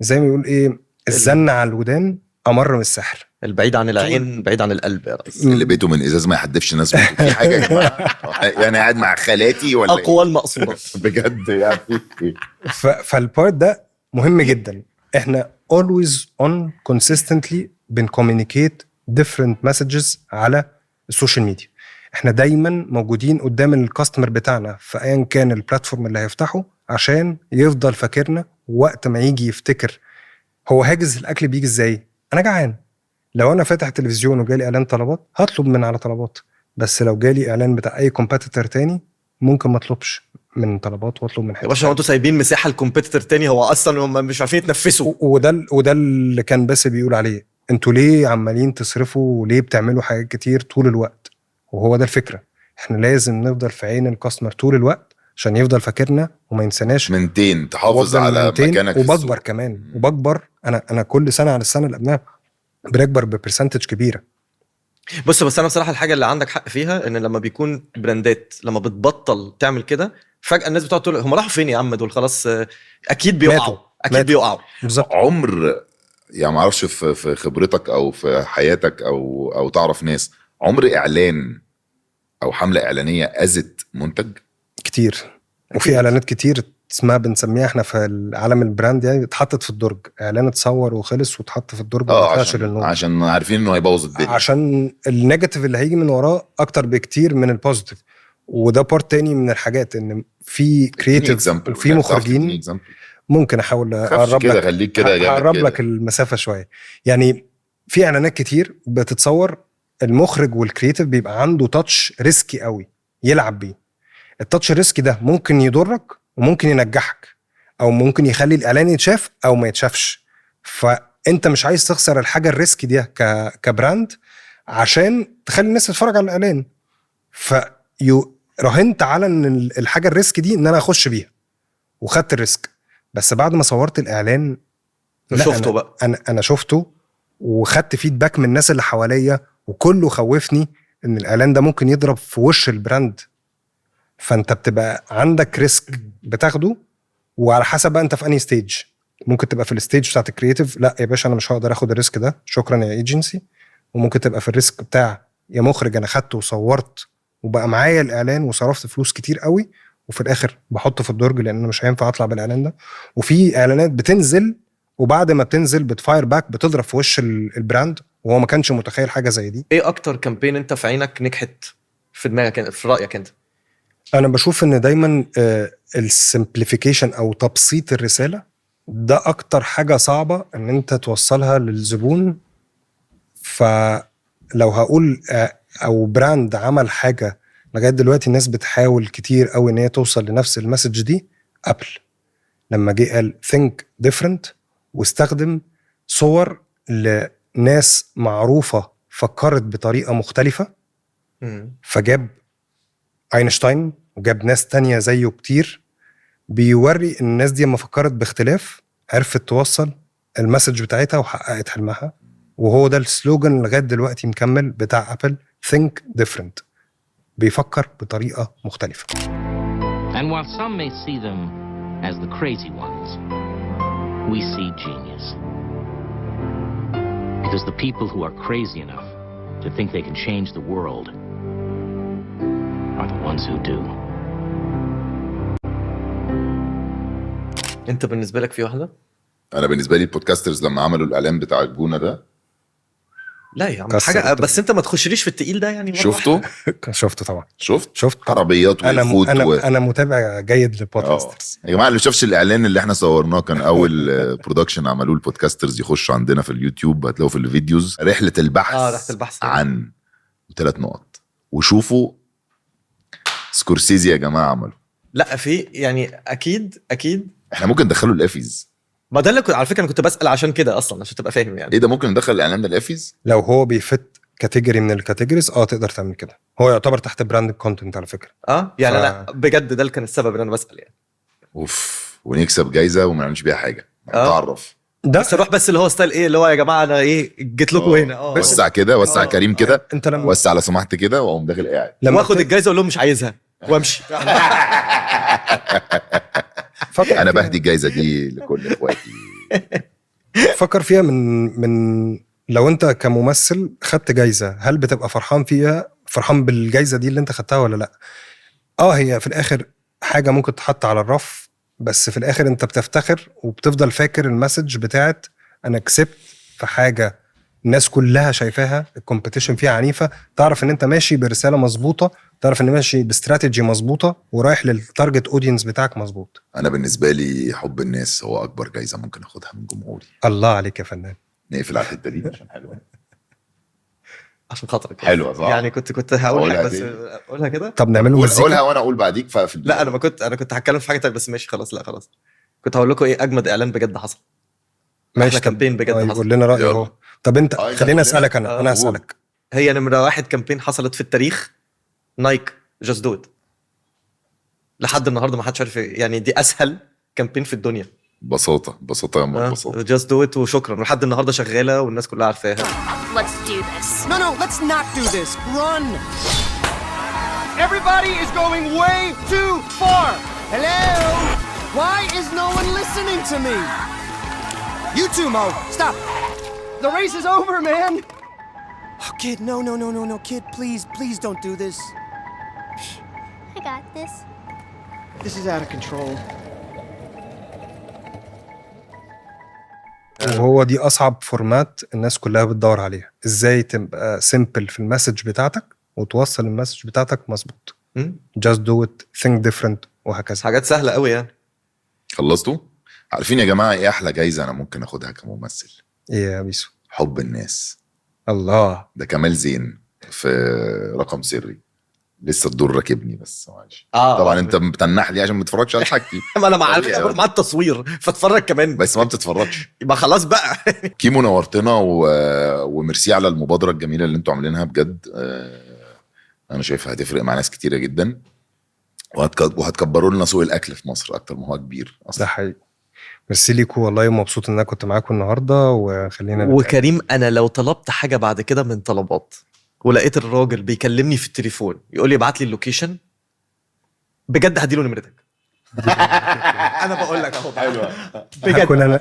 B: زي ما يقول ايه، الزن على الودان امر من السحر.
C: البعيد عن العين بعيد عن القلب يا ريس.
A: اللي بيته من ازاز ما يحدفش ناس في حاجه يا جماعه. يعني قاعد مع خالاتي ولا
C: اقوى المقصودات
A: بجد يعني.
B: فالبارت ده مهم جدا. احنا always on consistently بنكومينيكيت different messages على السوشيال ميديا. احنا دايما موجودين قدام الكاستمر بتاعنا في ايا كان البلاتفورم اللي هيفتحه عشان يفضل فاكرنا وقت ما يجي يفتكر هو هاجز الاكل بيجي ازاي. انا جعان، لو انا فاتح تلفزيون وجالي اعلان طلبات هطلب من على طلبات، بس لو جالي اعلان بتاع اي كومبيتيتور تاني ممكن ما اطلبش من طلبات واطلب من حاجه.
C: يا باشا انتوا سايبين مساحه الكومبيتيتور تاني، هو اصلا هم مش عارفين يتنفسوا.
B: وده اللي كان باسل بيقول عليه، انتوا ليه عمالين تصرفوا وليه بتعملوا حاجات كتير طول الوقت؟ وهو ده الفكره، احنا لازم نفضل في عين الكاستمر طول الوقت عشان يفضل فاكرنا وما ينساناش.
A: منتين تحافظ على مكانك في
B: وبكبر كمان وبكبر. انا كل سنه على السنه اللي قبلها بنكبر ببرسنتج كبيره.
C: بس انا بصراحه الحاجه اللي عندك حق فيها ان لما بيكون براندات لما بتبطل تعمل كده فجاه الناس بتقعد تقول هم راحوا فين يا عم دول، خلاص اكيد بيقعوا اكيد بيقعوا.
B: بالظبط.
A: عمر يعني ما اعرفش في خبرتك او في حياتك او تعرف ناس، عمر اعلان او حمله اعلانيه اذت منتج؟
B: كتير. وفي اعلانات كتير اسمها بنسميها احنا في العالم البراند يعني اتحطت في الدرج، اعلان اتصور وخلص واتحط في الدرج
A: عشان عارفين انه هيبوظ الدنيا،
B: عشان النيجاتيف اللي هيجي من وراه اكتر بكتير من البوزيتيف. وده بارت تاني من الحاجات، ان في كرييتيف وفي مخرجين. ممكن احاول اقرب لك،
A: خليك كده
B: اقرب لك المسافه شويه. يعني في اعلانات كتير بتتصور المخرج والكرييتيف بيبقى عنده تاتش ريسكي قوي يلعب بيه. التاتش الريسكي ده ممكن يضرك وممكن ينجحك، او ممكن يخلي الاعلان يتشاف او ما يتشافش. فانت مش عايز تخسر الحاجه الريسكي دي كبراند عشان تخلي الناس تتفرج على الاعلان. رهنت على ان الحاجه الريسكي دي ان انا اخش بيها وخدت الريسك. بس بعد ما صورت الاعلان
C: شفته بقى،
B: انا شفته وخدت فيدباك من الناس اللي حواليا وكله خوفني ان الاعلان ده ممكن يضرب في وش البراند. فانت بتبقى عندك ريسك بتاخده، وعلى حسب بقى انت في انهي ستيج. ممكن تبقى في الستيج بتاعت الكرييتيف، لا يا باشا انا مش هقدر اخد الريسك ده، شكرا يا ايجنسي. وممكن تبقى في الريسك بتاع يا مخرج انا خدته وصورت وبقى معايا الاعلان وصرفت فلوس كتير قوي وفي الاخر بحطه في الدرج لان مش هينفع اطلع بالاعلان ده. وفي اعلانات بتنزل وبعد ما بتنزل بتفاير باك بتضرب في وش البراند وهو ما كانش متخيل حاجه زي دي.
C: ايه اكتر كامبين انت في عينك نجحت في دماغك في رايك انت؟
B: انا بشوف ان دايما السمبليفيكيشن او تبسيط الرساله ده اكتر حاجه صعبه ان انت توصلها للزبون. فلو هقول او براند عمل حاجه لغايه دلوقتي الناس بتحاول كتير قوي ان هي توصل لنفس المسج دي، ابل لما جه قال think different واستخدم صور لناس معروفه فكرت بطريقه مختلفه. فجاب اينشتاين وجاب ناس تانية زيه كتير، بيوري ان الناس دي لما فكرت باختلاف عرفت توصل المسج بتاعتها وحققت حلمها. وهو ده السلوجان لغايه دلوقتي مكمل بتاع ابل، think different، بيفكر بطريقه مختلفه.
I: And while some may see them as the crazy ones, we see genius. Because the people who are crazy enough to think they can change the world are the ones who do.
C: انت بالنسبه لك في واحده؟
A: انا بالنسبه لي البودكاسترز لما عملوا الاعلان بتاع الجونه ده،
C: لا يا عم حاجه، بس انت ما تخشليش في التقيل ده يعني.
B: شفته طبعا،
A: شفت عربيات
B: وفوت. انا متابع جيد للبودكاسترز
A: يا جماعه. اللي شافش الاعلان اللي احنا صورناه كان اول برودكشن عملوه البودكاسترز، يخشوا عندنا في اليوتيوب هتلاقوا في الفيديوز رحله البحث عن 3 نقط، وشوفوا سكورسيزي يا جماعه عملوا.
C: لا في يعني اكيد
A: احنا ممكن ندخله الافيز.
C: ما ده اللي على فكره انا كنت بسال عشان كده اصلا عشان تبقى فاهم يعني.
A: ايه ده ممكن ندخل الاعلان ده الافيز
B: لو هو بيفت كاتيجوري من الكاتيجوريز. تقدر تعمل كده. هو يعتبر تحت براند كونتنت على فكره.
C: يعني انا بجد ده اللي كان السبب ان انا بسال يعني.
A: ونكسب جايزه وما نعملش بيها حاجه، نتعرف
C: بس نروح بس اللي هو ستايل ايه اللي هو يا جماعه انا ايه جيت لكم هنا.
A: وسع كده، وسع كريم كده،
B: انت لما
A: وسع على سماحتي كده واقوم داخل قاعد
C: واخد الجايزه اقول لهم مش عايزها وامشي.
A: انا بهدي الجايزه دي لكل اخواتي.
B: فكر فيها من لو انت كممثل خدت جايزه، هل بتبقى فرحان فيها، فرحان بالجايزه دي اللي انت خدتها ولا لا؟ هي في الاخر حاجه ممكن تحط على الرف، بس في الاخر انت بتفتخر وبتفضل فاكر المسج بتاعت انا كسبت في حاجه الناس كلها شايفاها، الكومبيتيشن فيها عنيفه، تعرف ان انت ماشي برساله مظبوطه، تعرف ان ماشي باستراتيجي مظبوطه ورايح للتارجت اودينس بتاعك مظبوط.
A: انا بالنسبه لي حب الناس هو اكبر جايزه ممكن اخدها من جمهوري.
B: الله عليك يا فنان.
A: نقفل على الحته دي عشان حلوه.
C: عشان خاطرك
A: حلوه صح؟
C: يعني كنت هقول حاجه بس اقولها كده.
B: طب نعمله مزيكا.
A: قولها وانا اقول بعديك.
C: لا انا كنت هتكلم في حاجه تانية بس ماشي خلاص. لا خلاص كنت هقول لكم ايه اجمد اعلان بجد حصل.
B: ماشي
C: كامبين بجد حصل.
B: قول لنا رايك اهو. طب انت خلينا اسالك انا
C: قول.
B: اسالك.
C: هي نمره 1 كامبين حصلت في التاريخ، نايك جاست دو ات. لحد النهارده ما حدش عارف يعني دي اسهل كامبين في الدنيا.
A: بساطه يا عم، بساطه.
C: جاست دو ات وشكرا، ولحد النهارده شغاله والناس كلها عارفاها.
J: Let's do this. No, let's not do this. Run. Everybody is going way too far. Hello? Why is no one listening to me? You two, Mo. Stop. The race is over, man. Oh, kid, no, kid, please don't do this.
H: I got this.
J: This is out of control.
B: وهو دي اصعب فورمات الناس كلها بتدور عليها، ازاي تبقى سيمبل في المسج بتاعتك وتوصل المسج بتاعتك مظبوط. just do it, think different وهكذا.
C: حاجات سهله قوي يعني.
A: خلصتوا؟ عارفين يا جماعه ايه احلى جايزه انا ممكن اخدها كممثل؟
B: ايه يا بيسو؟
A: حب الناس.
B: الله.
A: ده كمال زين في رقم سري. لسه الدور راكبني بس معلش. طبعا انت بتنح لي عشان ما تتفرجش على حاجتي.
C: ما انا عارف مع التصوير فاتفرج كمان
A: بس ما بتتفرجش.
C: يبقى خلاص بقى.
A: كيمو نورتنا وميرسي على المبادره الجميله اللي انتوا عاملينها بجد. انا شايفها هتفرق مع ناس كتيره جدا وهتكبروا لنا سوق الاكل في مصر اكتر ما هو كبير اصلا.
B: ده حقيقي. ميرسي ليكوا والله، ومبسوط ان انا كنت معاكم النهارده. وخلينا
C: وكريم انا لو طلبت حاجه بعد كده من طلبات ولقيت الراجل بيكلمني في التليفون يقول لي ابعت لي اللوكيشن، بجد هديله نمرتك. انا بقول لك اهو.
A: حلوه.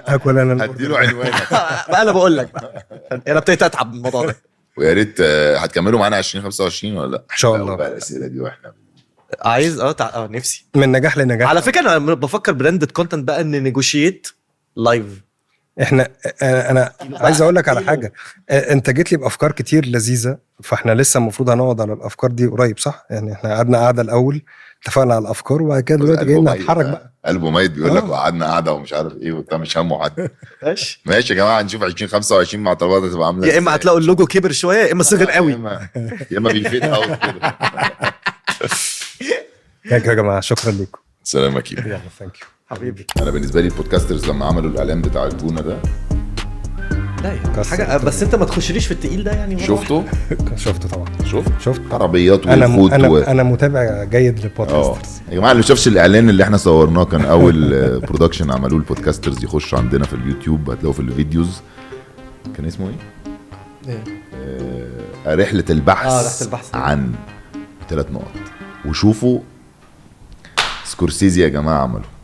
B: هاكل انا
A: هديله عنوانك.
C: انا بقول لك انا ابتديت اتعب من الموضوع ده.
A: ويا ريت هتكملوا معانا 2025 ولا لا؟
B: ان شاء الله.
A: بقى الاسئله دي واحنا
C: عايز نفسي
B: من نجاح لنجاح.
C: على فكره انا بفكر براندد كونتنت بقى ان نيجوشيت لايف.
B: انا عايز اقول لك على حاجه. انت جيت لي بافكار كتير لذيذه، فاحنا لسه المفروض هنقعد على الافكار دي قريب صح؟ يعني احنا قعدنا قعده الاول اتفقنا على الافكار وبعد كده دلوقتي جايين نتحرك بقى.
A: قلبه ميت بيقول لك وقعدنا قعده ومش عارف ايه وبتاع، مش همه حد. ماشي يا جماعه، نشوف 2025 مع طلبات هتبقى عامله
C: يا اما هتلاقوا اللوجو كبر شويه يا اما صغر قوي
A: يا اما بيفيد اوت كده.
B: يا جماعه شكرا لكم.
A: سلام يا كيمو.
B: يلا ثانك يو
C: حبيبي.
A: انا بالنسبه لي البودكاسترز لما عملوا الاعلان بتاع الجونه ده
C: لا يعني حاجه، بس انت ما تخشليش في التقيل ده يعني.
A: شفته
B: طبعا.
A: شفت عربيات وفود.
B: انا متابع جيد للبودكاسترز
A: يا جماعه. اللي شافش الاعلان اللي احنا صورناه كان اول برودكشن عملوه البودكاسترز، يخش عندنا في اليوتيوب هتلاقوا في الفيديوز. كان اسمه ايه؟ رحله البحث عن 3 نقط. وشوفوا سكورسيزي يا جماعه عملوا